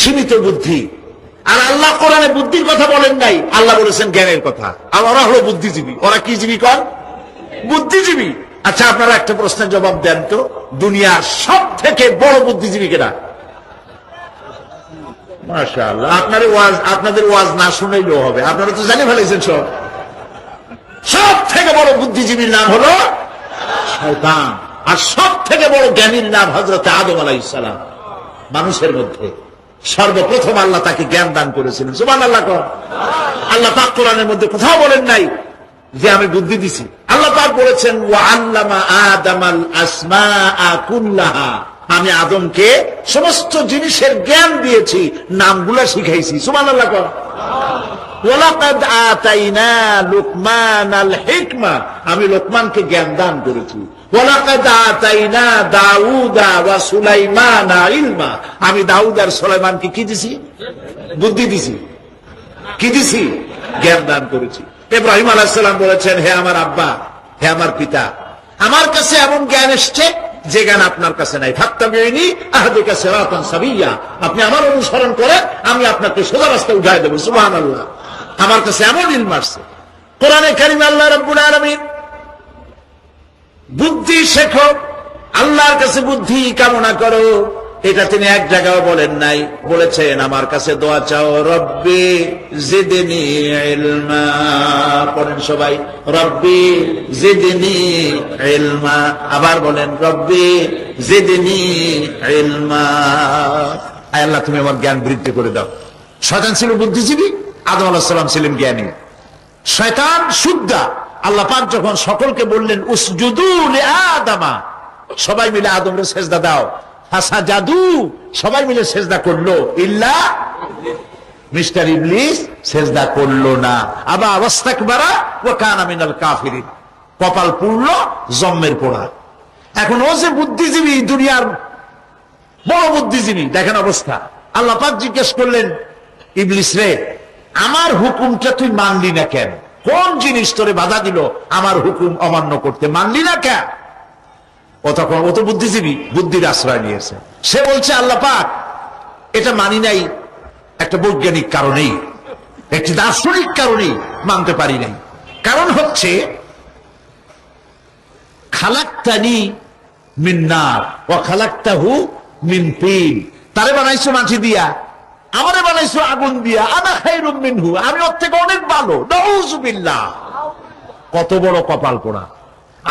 সীমিত বুদ্ধি। আর আল্লাহ কোরআনে বুদ্ধির কথা বলেন নাই, আল্লাহ বলেছেন জ্ঞানের কথা। আর ওরা হলো বুদ্ধিজীবী। ওরা কি জীবী কর? বুদ্ধিজীবী। আচ্ছা, আপনারা একটা প্রশ্নের জবাব দেন তো, দুনিয়ার সব থেকে বড় বুদ্ধিজীবী কেনা? মাশাআল্লাহ, আপনাদের ওয়াজ না শুনেইলেও হবে, আপনারা তো জানে ফেলেছেন সব। সব থেকে বড় বুদ্ধিজীবীর নাম হলো শয়তান। আর সব থেকে বড় জ্ঞানীর নাম হযরত আদম আলাইহিস সালাম। মানুষের মধ্যে সর্বপ্রথম আল্লাহ তাকে জ্ঞান দান করেছিলেন। সুবহানাল্লাহ। আল্লাহ পাক কোরআনের মধ্যে কোথাও বলেন নাই যে আমি বুদ্ধি দিছি। আল্লাহ পাক বলেছেন ওয়া আল্লামা আদামাল আসমাআ কুল্লাহা, আমি আদমকে সমস্ত জিনিসের জ্ঞান দিয়েছি, নামগুলো শিখাইছি। সুবহানাল্লাহ। ওয়ালাকাদ আতাইনা লুকমানাল হিকমা, আমি লোকমানকে জ্ঞান দান করেছি। ওয়ালাকাদ আতাইনা দাউদা ওয়া সুলাইমানা ইলমা, আমি দাউদ আর সুলাইমানকে কি দিছি? বুদ্ধি দিছি। কি দিছি? জ্ঞান দান করেছি। ইব্রাহিম আলাইহিস সালাম বলেছেন, হে আমার আব্বা, হে আমার পিতা, আমার কাছে এমন জ্ঞান এসছে যে জ্ঞান আপনার কাছে নাই। ফাত্তাবিউনি আহদিকা সিরাতান সাবিয়্যা, আপনি আমার অনুসরণ করেন, আমি আপনাকে সোজা রাস্তায় উঠায় দেব। সুবহানাল্লাহ। আমার কাছে এমন ইলম আসছে। কোরআনে কারীমে আল্লাহ রাব্বুল আলামিন বুদ্ধি শেখো, আল্লাহর কাছে বুদ্ধি কামনা করো, এটা তিনি এক জায়গায় বলেন নাই। বলেছেন আমার কাছে দোয়া চাও, রব্বি জিদনি ইলমা। পড়েন সবাই, রব্বি জিদনি ইলমা। আবার বলেন, রব্বি জিদনি ইলমা। আয় আল্লাহ, তুমি আমার জ্ঞান বৃদ্ধি করে দাও। শয়তান ছিল বুদ্ধিজীবী, আদম আলাইহিস সালাম ছিলেন জ্ঞানী। শয়তান শুদ্ধা। আল্লাহ পাক যখন সকলকে বললেন উসজুদু লিআদামা, সবাই মিলে আদমরে সেজদা দাও, ফাসাজাদু, সবাই মিলে সেজদা করলো, ইল্লা মিস্টার ইবলিস সেজদা করলো না। আবা ওয়াস্তাকবারা ওয়া কানা মিনাল কাফিরিন, কপাল পুড়ল, জম্মের পোড়া। এখন ও যে বুদ্ধিজীবী, দুনিয়ার বড় বুদ্ধিজীবী, দেখেন অবস্থা। আল্লাহ পাক জিজ্ঞেস করলেন, ইবলিস রে, আমার হুকুমটা তুই মানলি না কেন? কোন জিনিস তোরে বাধা দিল আমার হুকুম অমান্য করতে? মানলি না কেন? ও তখন, ও তো বুদ্ধিজীবী, বুদ্ধির আশ্রয় নিয়েছে। সে বলছে, আল্লাহ পাক, এটা মানি নাই একটা বৈজ্ঞানিক কারণেই, একটি দার্শনিক কারণেই মানতে পারি নাই। কারণ হচ্ছে খালাকতানি মিন নার ওয়া খালাকতাহু মিন তিন, তারে বানাইছো মাটি দিয়া, আমারে বানাইছো আগুন দিয়া, আনা খায়রুম মিনহু, আমি ওর থেকে অনেক ভালো। নাউযুবিল্লাহ। কত বড় কপাল পোড়া।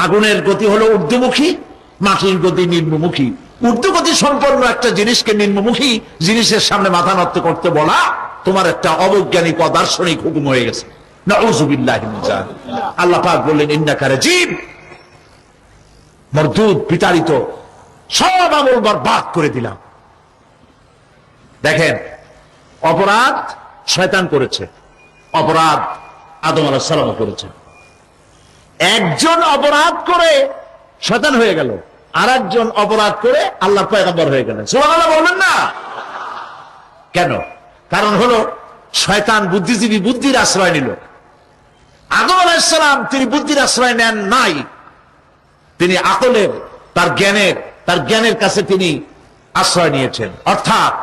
আগুনের গতি হলো ঊর্ধ্বমুখী, মাটির গতি নিম্নমুখী। ঊর্ধ্বগতি সম্পন্ন একটা জিনিসকে নিম্নমুখী জিনিসের সামনে মাথা নত করতে বলা তোমার একটা অবৈজ্ঞানিক অদার্শনিক হুকুম হয়ে গেছে। নাউযুবিল্লাহি মিন যালিক। আল্লাহ পাক বললেন ইন্নাকা রাজিম, মরদুদ, বিতাড়িত, সব আমল বরবাদ করে দিলাম। দেখেন, অপরাধ শয়তান করেছে, অপরাধ আদম আলাইহিস সালাম করেছে। একজন অপরাধ করে শয়তান হয়ে গেল, আর একজন অপরাধ করে আল্লাহর পয়গম্বর হয়ে গেলেন। সুবহানাল্লাহ বলবেন না কেন? কারণ হলো শয়তান বুদ্ধিজীবী, বুদ্ধির আশ্রয় নিল। আদম আলাইহিস সালাম তিনি বুদ্ধির আশ্রয় নেন নাই, তিনি আকলের, তার জ্ঞানের কাছে তিনি আশ্রয় নিয়েছেন। অর্থাৎ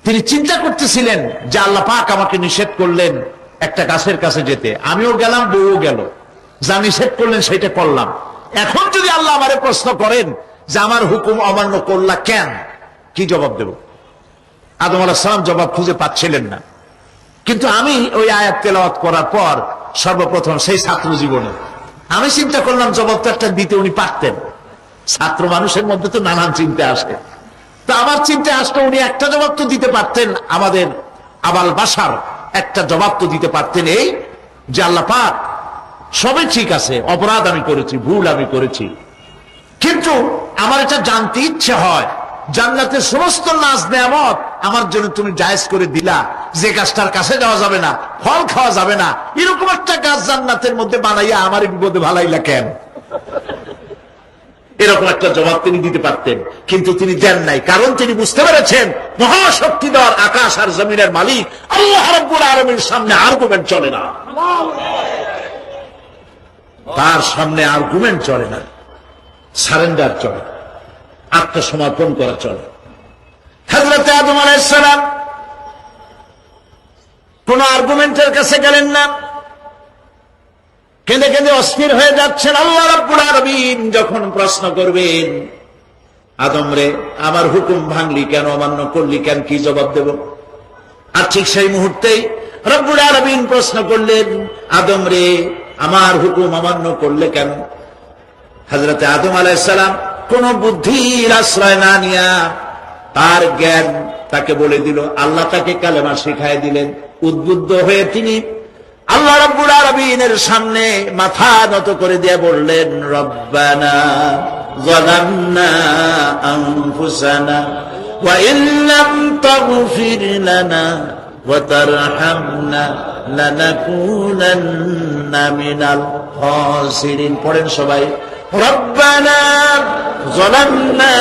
তিনি চিন্তা করতেছিলেন যে আল্লাহ পাক আমাকে নিষেধ করলেন একটা গাছের কাছে যেতে, আমিও গেলাম, বউও গেল, যা নিষেধ করলেন সেটা করলাম। এখন যদি আল্লাহ আমারে প্রশ্ন করেন যে আমার হুকুম অমান্য করলা কেন, কি জবাব দেব? আদম আলাইহিস সালাম জবাব খুঁজে পাচ্ছিলেন না। কিন্তু আমি ওই আয়াত তেলাওয়াত করার পর সর্বপ্রথম সেই ছাত্র জীবনে আমি চিন্তা করলাম জবাবটা একটা দিতে উনি পারতেন। ছাত্র মানুষের মধ্যে তো নানান চিন্তা আসে, তো আমার চিন্তা আসলে উনি একটা জবাব তো দিতে পারতেন, আমাদের আবাল বাসার একটা জবাব তো দিতে পারতেন, এই যে আল্লাহ পাক সবই ঠিক আছে, অপরাধ আমি করেছি, ভুল আমি করেছি, কিন্তু আমার এটা জানতে ইচ্ছে হয় জান্নাতের সমস্ত নাজ নেয়ামত আমার জন্য তুমি জায়েজ করে দিলা, যে গাছটার কাছে যাওয়া যাবে না, ফল খাওয়া যাবে না, এরকম একটা গাছ জান্নাতের মধ্যে বানাইয়া আমার বিপদে ভালাইলা কেন? এরকম একটা জবাব তিনি দিতে পারতেন, কিন্তু তিনি দেন নাই। কারণ তিনি বুঝতে পেরেছেন মহাশক্তিধর আকাশ আর জমিনের মালিক আল্লাহ রাব্বুল আলামিনের সামনে আর্গুমেন্ট চলে না, তার সামনে আর্গুমেন্ট চলে না, সারেন্ডার চলে, আত্মসমর্পণ করা চলে। হযরত আদম আলাইহিস সালাম কোন আর্গুমেন্টের কাছে গেলেন না, কেঁদে কেঁদে অস্থির হয়ে যাচ্ছেন। আল্লাহ রাব্বুল আলামিন যখন প্রশ্ন করবেন, আদম রে আমার হুকুম ভাঙলি কেন, অমান্য করলি কেন, কি জবাব দেব? আর ঠিক সেই মুহূর্তেই রব্বুল আলামিন প্রশ্ন করলেন, আদম রে আমার হুকুম অমান্য করলে কেন? হযরত আদম আলাইহিস সালাম কোন বুদ্ধির আশ্রয় না নিয়া তার জ্ঞান তাকে বলে দিল, আল্লাহ তাকে কালেমা শিখায় দিলেন। উদ্বুদ্ধ হয়ে তিনি আল্লাহ রাব্বুল আলামিনের সামনে মাথা নত করে দিয়ে বললেন, রব্বানা যালামনা আনফুসানা ওয়া ইল্লাম তাগফির লানা ওয়া তারহামনা লানাকুনান্না মিনাল খাসিরিন। পড়েন সবাই, রব্বানা যালামনা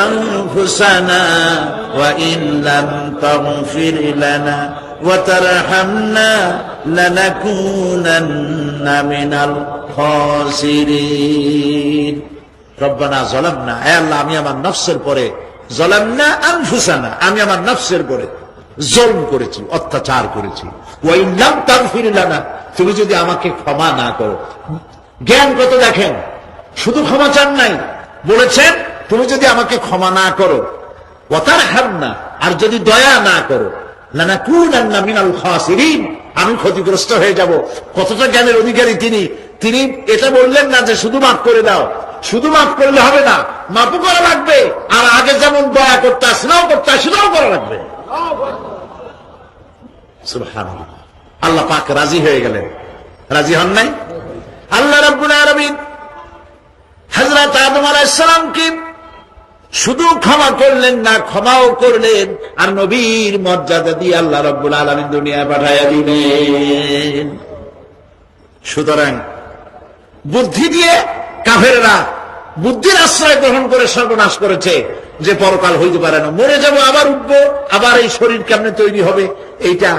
আনফুসানা ওয়া ইল্লাম তাগফির লানা ওয়া তারহামনা লানাকুনান্না মিনাল খাসিরিন। রব্বানা যালামনা, হে আল্লাহ আমি আমার নফসের পরে, যালামনা আনফুসানা আমি আমার নফসের পরে জুলম করেছি, অত্যাচার করেছি। ওয়া ইল্লাম তাগফির লানা, তুমি যদি আমাকে ক্ষমা না করো। জ্ঞান কত দেখেন, শুধু ক্ষমা চান নাই, বলেছেন তুমি যদি আমাকে ক্ষমা না করো, ওয়া তারহামনা আর যদি দয়া না করো, লানাকুনান্না মিনাল খাসিরিন আমি ক্ষতিগ্রস্ত হয়ে যাব। কতটা জ্ঞানের অধিকারী তিনি! তিনি এটা বললেন না যে শুধু মাফ করে দাও, শুধু মাফ করলে হবে না, মাফও করা লাগবে, আর আগে যেমন দয়া করতে আসলেও করতে সেটাও করা লাগবে। সুবহানাল্লাহ। আল্লাহ পাক রাজি হয়ে গেলেন, রাজি হন নাই? আল্লাহ রাব্বুল আলামিন হযরত আদম আলাইহিস সালামকে শুধু ক্ষমা করলেন না, ক্ষমাও করলেন, আর নবীর মর্যাদা দিয়ে আল্লাহ রাব্বুল আলামিন দুনিয়ায় পাঠাইয়া দিলেন। সুতরাং বুদ্ধি দিয়ে কাফেররা বুদ্ধির আশ্রয় গ্রহণ করে সর্বনাশ করেছে, যে পরকাল হইতে পারে না, মরে যাব আবার উঠবো, আবার এই শরীর কেমনে তৈরি হবে, এইটা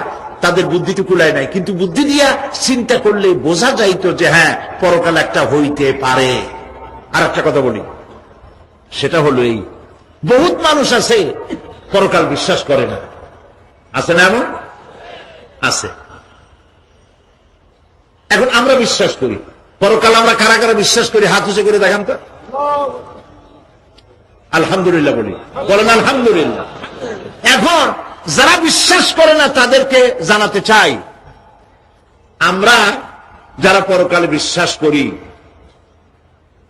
তাদের বুদ্ধিতে কুলায় নাই। কিন্তু বুদ্ধি দিয়া চিন্তা করলে বোঝা যাইতো যে হ্যাঁ পরকাল একটা হইতে পারে। আর একটা কথা বলি, সেটা হলো এই, বহুত মানুষ আছে পরকাল বিশ্বাস করে না, আছে না? এমন আছে। এখন আমরা বিশ্বাস করি পরকাল, আমরা কারা কারা বিশ্বাস করি হাত উঁচু করে দেখান তো। আলহামদুলিল্লাহ বলি, বলেন আলহামদুলিল্লাহ। এখন যারা বিশ্বাস করে না তাদেরকে জানাতে চাই, আমরা যারা পরকালে বিশ্বাস করি,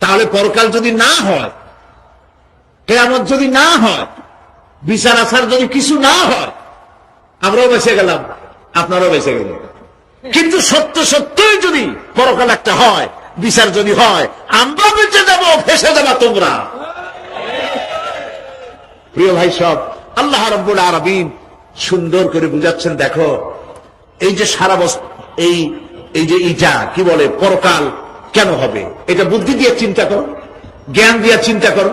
তাহলে পরকাল যদি না হয়, কিয়ামত যদি না হয়, বিচার আচার যদি কিছু না হয়, আমরাও বেঁচে গেলাম, আপনারাও বেঁচে গেলেন। কিন্তু সত্য সত্যই যদি পরকাল একটা হয়, বিচার যদি হয়, আমরা বেঁচে যাবো, ফেসে যাবা তোমরা। প্রিয় ভাই সব, আল্লাহ রাব্বুল আলামিন সুন্দর করে বুঝাচ্ছেন। দেখো, এই যে সারা বছর এই যে ইটা কি বলে পরকাল কেন হবে, এটা বুদ্ধি দিয়ে চিন্তা করো, জ্ঞান দিয়ে চিন্তা করো।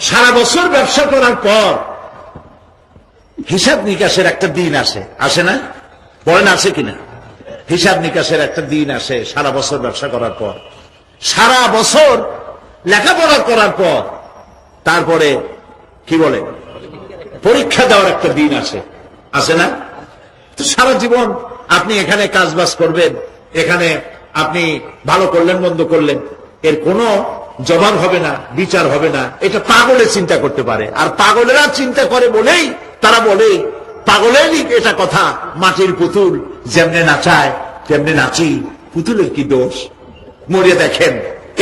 সারা বছর ব্যবসা করার পর হিসাব নিকাশের একটা দিন আসে, আসে না? বলেন আসে কিনা? হিসাব নিকাশের একটা দিন আসে সারা বছর ব্যবসা করার পর, সারা বছর লেখাপড়া করার পর, তারপরে কি বলে পরীক্ষা দেওয়ার একটা দিন আসে, আসে না? তো সারা জীবন আপনি এখানে কাজবাজ করবেন, এখানে আপনি ভালো করলেন মন্দ করলেন, এর কোনো জবাব হবে না, বিচার হবে না। এটা পাগলে চিন্তা করতে পারে, আর পাগলেরা চিন্তা করে বলেই তারা বলে, পাগলেরই এটা কথা, মাটির পুতুল যেমনে নাচায় তেমনি নাচি, পুতুলের কি দোষ? মরিয়া দেখেন,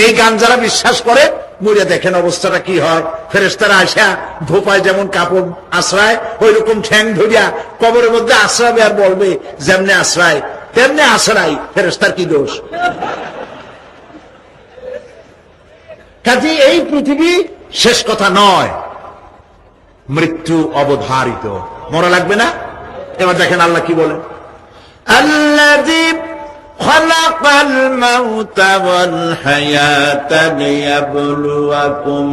এই গান যারা বিশ্বাস করে মরিয়া দেখেন অবস্থাটা কি হয়। ফেরেশতারা আসা ধোপায় যেমন কাপড় আশ্রয়, ওই রকম ঠ্যাং ধরিয়া কবরের মধ্যে আশ্রাবে আর বলবে যেমনে আশ্রয় তেমনি আশ্রয়, ফেরেশতার কি দোষ? কাজে এই পৃথিবী শেষ কথা নয়, মৃত্যু অবধারিত, মরা লাগবে না। এবার দেখেন আল্লাহ কি বলেন, الذي خلق الموت والحياة ليبلوكم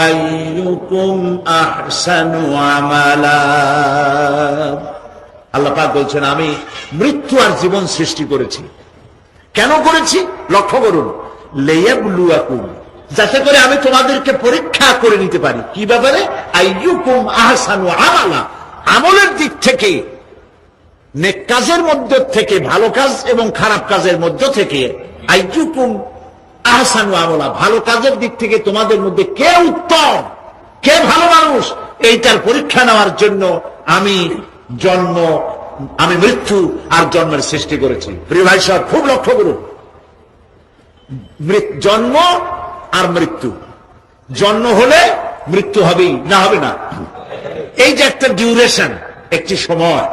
أيكم أحسن عملا। আল্লাহ পাক বলছেন, আমি মৃত্যু আর জীবন সৃষ্টি করেছি। কেন করেছি? লক্ষ্য করুন, লিয়াবলুয়াকুম, যাতে করে আমি তোমাদেরকে পরীক্ষা করে নিতে পারি। কি ব্যাপারে? আইয়ুকুম আহসানু আমালা, আমলের দিক থেকে, নেক কাজের মধ্য থেকে, ভালো কাজ এবং খারাপ কাজের মধ্য থেকে, আইয়ুকুম আহসানু আমালা, ভালো কাজের দিক থেকে তোমাদের মধ্যে কে উত্তম, কে ভালো মানুষ, এইটার পরীক্ষা নেওয়ার জন্য আমি মৃত্যু আর জন্মের সৃষ্টি করেছি। প্রিয় ভাই সাহেব, খুব লক্ষ্য করুন, জন্ম আর মৃত্যু, জন্ম হলে মৃত্যু হবেই, না হবে না? এই যে একটা ডিউরেশন, একটি সময়,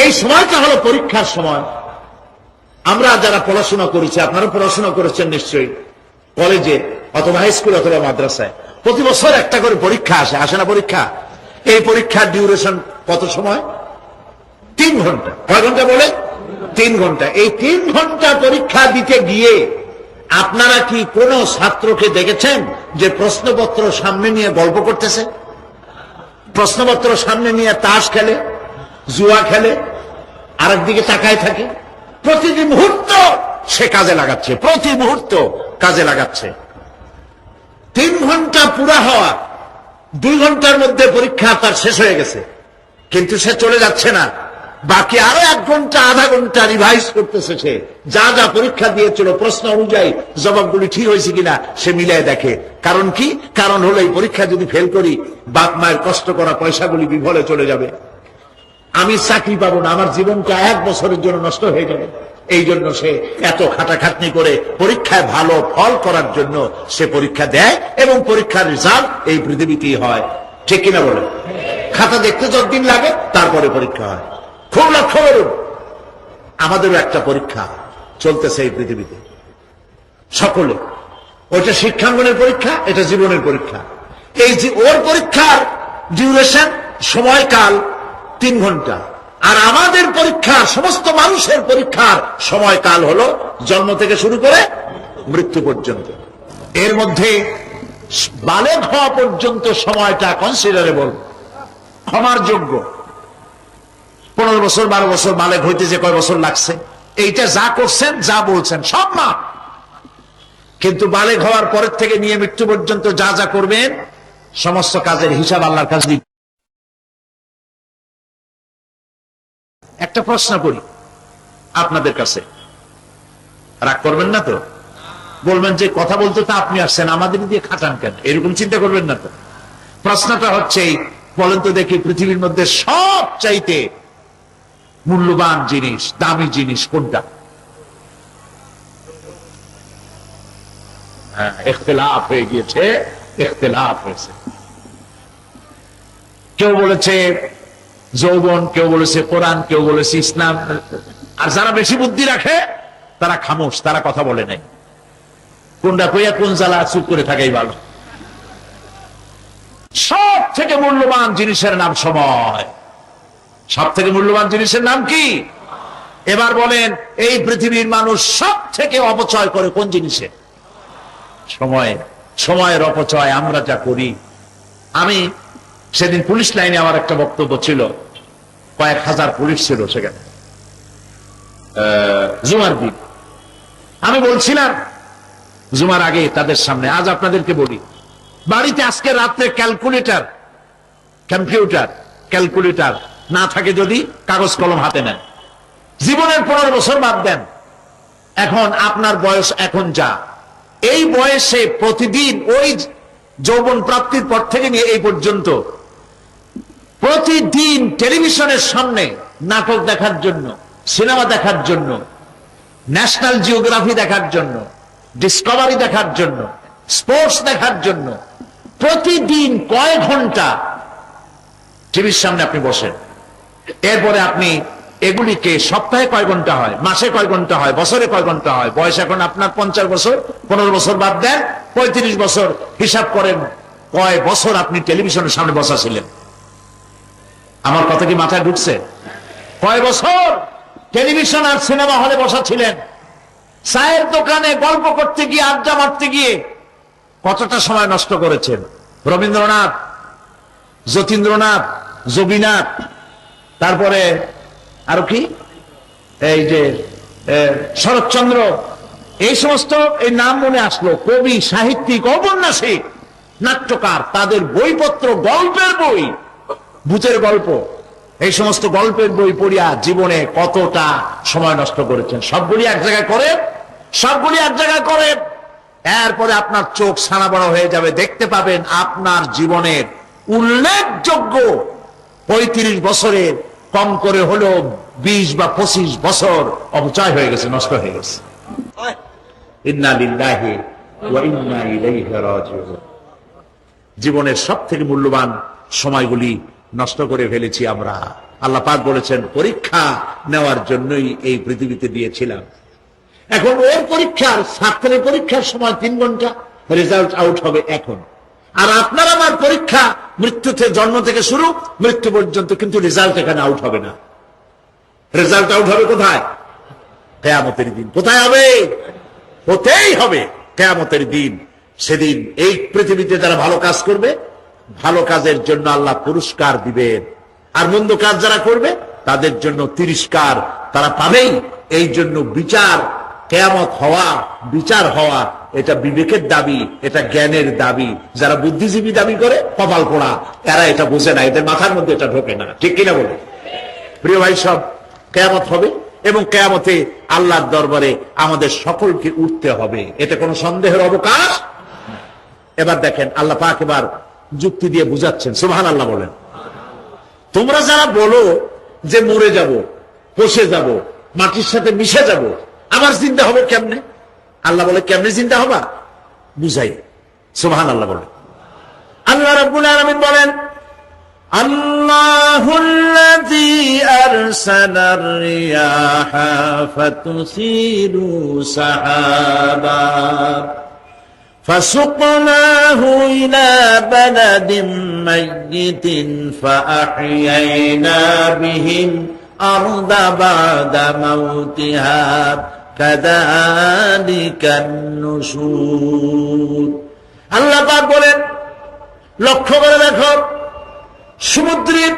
এই সময়টা হলো পরীক্ষার সময়। আমরা যারা পড়াশোনা করেছি, আপনারা পড়াশোনা করেছেন নিশ্চয়ই, কলেজে অথবা হাই স্কুল অথবা মাদ্রাসায় প্রতি বছর একটা করে পরীক্ষা আসে, আসে না পরীক্ষা? এই পরীক্ষার ডিউরেশন কত সময়? 3 ঘন্টা। কয় ঘন্টা বলে? 3 ঘন্টা। এই 3 ঘন্টা পরীক্ষা দিতে গিয়ে আপনারা কি কোন ছাত্রকে দেখেছেন যে প্রশ্নপত্র সামনে নিয়ে গল্প করতেছে, প্রশ্নপত্র সামনে নিয়ে তাস খেলে, জুয়া খেলে, আরেক দিকে তাকায় থাকে? প্রতিটি মুহূর্ত সে কাজে লাগাচ্ছে, প্রতি মুহূর্ত কাজে লাগাচ্ছে। 3 ঘন্টা পুরা হওয়া, 2 ঘন্টার মধ্যে পরীক্ষা তার শেষ হয়ে গেছে, কিন্তু সে চলে যাচ্ছে না, বাকি আরো 1 ঘন্টা আধা ঘন্টা রিভাইজ করতেছে। সে যা যা পরীক্ষা দিয়েছিল প্রশ্ন অনুযায়ী জবাবগুলি ঠিক হয়েছে কিনা সে মিলাই দেখে। কারণ কি? কারণ হলো এই পরীক্ষা যদি ফেল করি, বাপ মায়ের কষ্ট করা পয়সাগুলি বিফলে চলে যাবে, আমি চাকরি পাবো না, আমার জীবনটা 1 বছরের জন্য নষ্ট হয়ে যাবে। এই জন্য সে এত খাটাখাটনি করে পরীক্ষায় ভালো ফল করার জন্য সে পরীক্ষা দেয়, এবং পরীক্ষার রেজাল্ট এই পৃথিবীতেই হয়। ঠিক কিনা বলে? খাতা দেখতে যতদিন লাগে তারপরে পরীক্ষা হয়। খুব লক্ষ্য করুন, আমাদেরও একটা পরীক্ষা চলতেছে এই পৃথিবীতে, সকলে। ওইটা শিক্ষাঙ্গনের পরীক্ষা, এটা জীবনের পরীক্ষা। এই যে ওর পরীক্ষার ডিউরেশন, সময়কাল 3 ঘন্টা, আর আমাদের পরীক্ষার, সমস্ত মানুষের পরীক্ষার সময়কাল হলো জন্ম থেকে শুরু করে মৃত্যু পর্যন্ত। এর মধ্যে বালেগ হওয়া পর্যন্ত সময়টা কনসিডারেবল, ক্ষমার যোগ্য। 15 বছর 12 বছর বালেগ হইতে যে কয় বছর লাগছে, এইটা যা করছেন যা বলছেন সব মাপ। কিন্তু বালেগ হওয়ার পরের থেকে নিয়ে মৃত্যু পর্যন্ত যা যা করবেন সমস্ত কাজের হিসাব আল্লাহর কাছে দিবেন। একটা প্রশ্ন করি আপনাদের কাছে, রাগ করবেন না তো? বলবেন যে কথা বলতে তো আপনি আসছেন, আমাদের দিয়ে খাটান কেন, এরকম চিন্তা করবেন না তো? প্রশ্নটা হচ্ছে, বলেন তো দেখি, পৃথিবীর মধ্যে সব চাইতে মূল্যবান জিনিস, দামি জিনিস কোনটা? হ্যাঁ, ইখতিলাফ হয়ে গিয়েছে, ইখতিলাফ হয়েছে। কেউ বলেছে যৌবন, কেউ বলেছে কোরআন, কেউ বলেছে ইসলাম। আর যারা বেশি বুদ্ধি রাখে তারা খামোশ, তারা কথা বলে নাই। কোনটা কইয়া কোন জ্বালা চুপ করে থাকাই ভালো। সব থেকে মূল্যবান জিনিসের নাম সময়। সব থেকে মূল্যবান জিনিসের নাম কি? এবার বলেন, এই পৃথিবীর মানুষ সব থেকে অপচয় করে কোন জিনিসে? সময়। সময়ের অপচয় আমরা যা করি। আমি সেদিন পুলিশ লাইনে আমার একটা বক্তব্য ছিল, কয়েক হাজার পুলিশ ছিল সেখানে, জুমার দিন। আমি বলছিলাম জুমার আগে তাদের সামনে, আজ আপনাদেরকে বলি, বাড়িতে আজকে রাত্রে ক্যালকুলেটর না থাকে যদি কাগজ কলম হাতে নেন। জীবনের 15 বছর বাদ দেন, এখন আপনার বয়স এখন যা, এই বয়সে প্রতিদিন ওই যৌবন প্রাপ্তির পর থেকে নিয়ে এই পর্যন্ত প্রতিদিন টেলিভিশনের সামনে নাটক দেখার জন্য, সিনেমা দেখার জন্য, ন্যাশনাল জিওগ্রাফি দেখার জন্য, ডিসকভারি দেখার জন্য, স্পোর্টস দেখার জন্য প্রতিদিন কয়েক ঘন্টা টিভির সামনে আপনি বসেন। এরপরে আপনি এগুলিকে সপ্তাহে কয় ঘন্টা হয়, মাসে কয় ঘন্টা হয়, বছরে কয় ঘন্টা হয়। বয়স এখন আপনার 50 বছর, 15 বছর বাদ দেন, 35 বছর। হিসাব করেন কয় বছর আপনি টেলিভিশনের সামনে বসা ছিলেন। আমার কথা কি মাথায় ঢুকছে? কয় বছর টেলিভিশন আর সিনেমা হলে বসা ছিলেন? চায়ের দোকানে গল্প করতে গিয়ে, আড্ডা মারতে গিয়ে কতটা সময় নষ্ট করেছেন? রবীন্দ্রনাথ, যতীন্দ্রনাথ, জবিনাথ, তারপরে আরো কি, এই যে শরৎচন্দ্র, এই সমস্ত এই নাম মনে আসলো। কবি, সাহিত্যিক, ঔপন্যাসিক, নাট্যকার, তাদের বইপত্র, গল্পের বই, ভূতের গল্প, এই সমস্ত গল্পের বই পড়িয়া জীবনে কতটা সময় নষ্ট করেছেন। সবগুলি এক জায়গায় করে এরপরে আপনার চোখ ছানা বড় হয়ে যাবে, দেখতে পাবেন আপনার জীবনের উল্লেখযোগ্য 35 বছরের কম করে হলেও 20 বা 25 বছর অপচয় হয়ে গেছে, নষ্ট হয়ে গেছে। ইন্না লিল্লাহি ওয়া ইন্না ইলাইহি রাজিউন। জীবনের সব থেকে মূল্যবান সময়গুলি নষ্ট করে ফেলেছি আমরা। আল্লাহ পাক বলেছেন, পরীক্ষা নেওয়ার জন্যই এই পৃথিবীতে দিয়েছিলাম। এখন ওর পরীক্ষার, ছাত্রের পরীক্ষার সময় 3 ঘন্টা, রেজাল্ট আউট হবে এখন। আর আপনার আমার পরীক্ষা মৃত্যুতে, জন্ম থেকে শুরু মৃত্যু পর্যন্ত, কিন্তু রেজাল্ট এখানে আউট হবে না। রেজাল্ট আউট হবে কোথায়? কিয়ামতের দিন। কোথায় হবে? হতেই হবে কিয়ামতের দিন। সেদিন এই পৃথিবীতে যারা ভালো কাজ করবে, ভালো কাজের জন্য আল্লাহ পুরস্কার দিবেন, আর মন্দ কাজ যারা করবে তাদের জন্য তিরস্কার তারা পাবেই। এই জন্য বিচার, কিয়ামত হওয়া, বিচার হওয়া, এটা বিবেকের দাবি, এটা জ্ঞানের দাবি। যারা বুদ্ধিজীবী দাবি করে, কপাল পোড়া, এরা এটা বোঝে না, এদের মাথার মধ্যে এটা ঢোকে না। ঠিক কিনা বলে? প্রিয় ভাই সব, কিয়ামত হবে এবং কিয়ামতে আল্লাহর দরবারে আমাদের সকলকে উঠতে হবে, এটা কোনো সন্দেহের অবকাশ। এবার দেখেন আল্লাহ পাক এবার যুক্তি দিয়ে বুঝাচ্ছেন। সুবহানাল্লাহ বলেন। তোমরা যারা বলো যে মরে যাব, পচে যাব, মাটির সাথে মিশে যাব, আবার জিন্দা হবে কেমনে? আল্লাহ বলে, কেমনে জিন্দা হবা বুঝাই। সুবহানাল্লাহ বলেন। আল্লাহ রাব্বুল আলামিন বলেন, আল্লাহুল্লাযী আরসালার রিয়াহা ফাতুসিরু সাহাবা فسقناه إلى بلد ميت فأحيينا به الأرض بعد موتها كذلك النشور। আল্লাহ পাক বলেন, লক্ষ্য করে দেখো, সমুদ্রের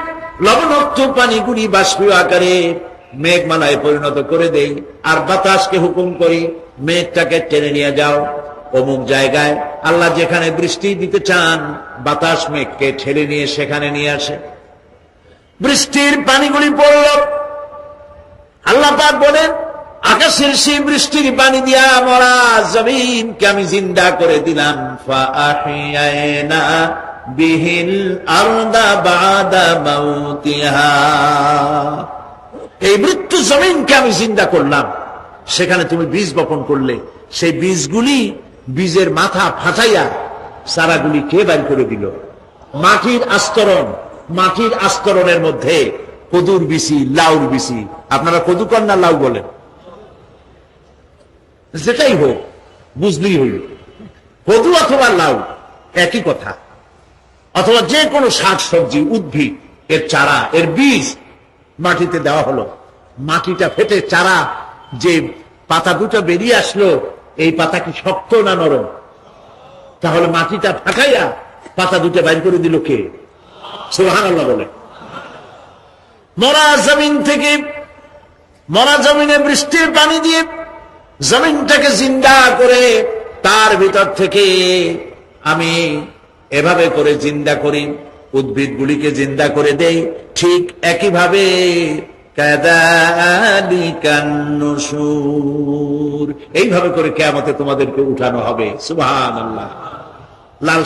লবণাক্ত পানিগুলি বাষ্পীয় আকারে মেঘমালায় পরিণত করে দেই, আর বাতাসকে হুকুম করি মেঘটাকে টেনে নিয়ে যাও অমুক জায়গায়। আল্লাহ যেখানে বৃষ্টি দিতে চান, বাতাস মেঘকে ঠেলে নিয়ে সেখানে নিয়ে আসে, বৃষ্টির পানিগুলি পড়ল। আল্লাহ পাক বলেন, আকাশের সেই বৃষ্টির পানি দিয়া মরা জমিনকে আমি জিন্দা করে দিলাম। ফাআহিয়ানা বিহিল আরদা বাদা মাউতিহা, এই মৃত্যু জমিনকে আমি জিন্দা করলাম। সেখানে তুমি বীজ বপন করলে, সেই বীজগুলি, বীজের মাথা ফাটাইয়া চারাগুলি কে বের করে দিল? মাটির আস্তরণ, মাটির আস্তরণের মধ্যে কদুর বিচি, লাউর বিচি। আপনারা কদু কর না লাউ বলেন? যেটাই হোক, বুঝলেই হইল। কদু অথবা লাউ একই কথা। অথবা যে কোনো শাক সবজি, উদ্ভিদ, এর চারা, এর বীজ মাটিতে দেওয়া হলো। মাটিটা ফেটে চারা যে পাতা দুটো বেরিয়ে আসলো, এই পাতা কি শক্ত না নরম? তাহলে মাটিটা ফাটাইয়া পাতা দুটো বাইর করে দিল কে? সুবহানাল্লাহ বলে। মরা জমিন থেকে, মরা জমিনে বৃষ্টির পানি দিয়ে জমিনটাকে জিন্দা করে তার ভিতর থেকে আমি এভাবে করে জিন্দা করি, উদ্ভিদগুলিকে জিন্দা করে দেই। ঠিক একইভাবে কাযালিকান নুশুর, এইভাবে করে কিয়ামতে তোমাদেরকে উঠানো হবে। সুবহানাল্লাহ। লাল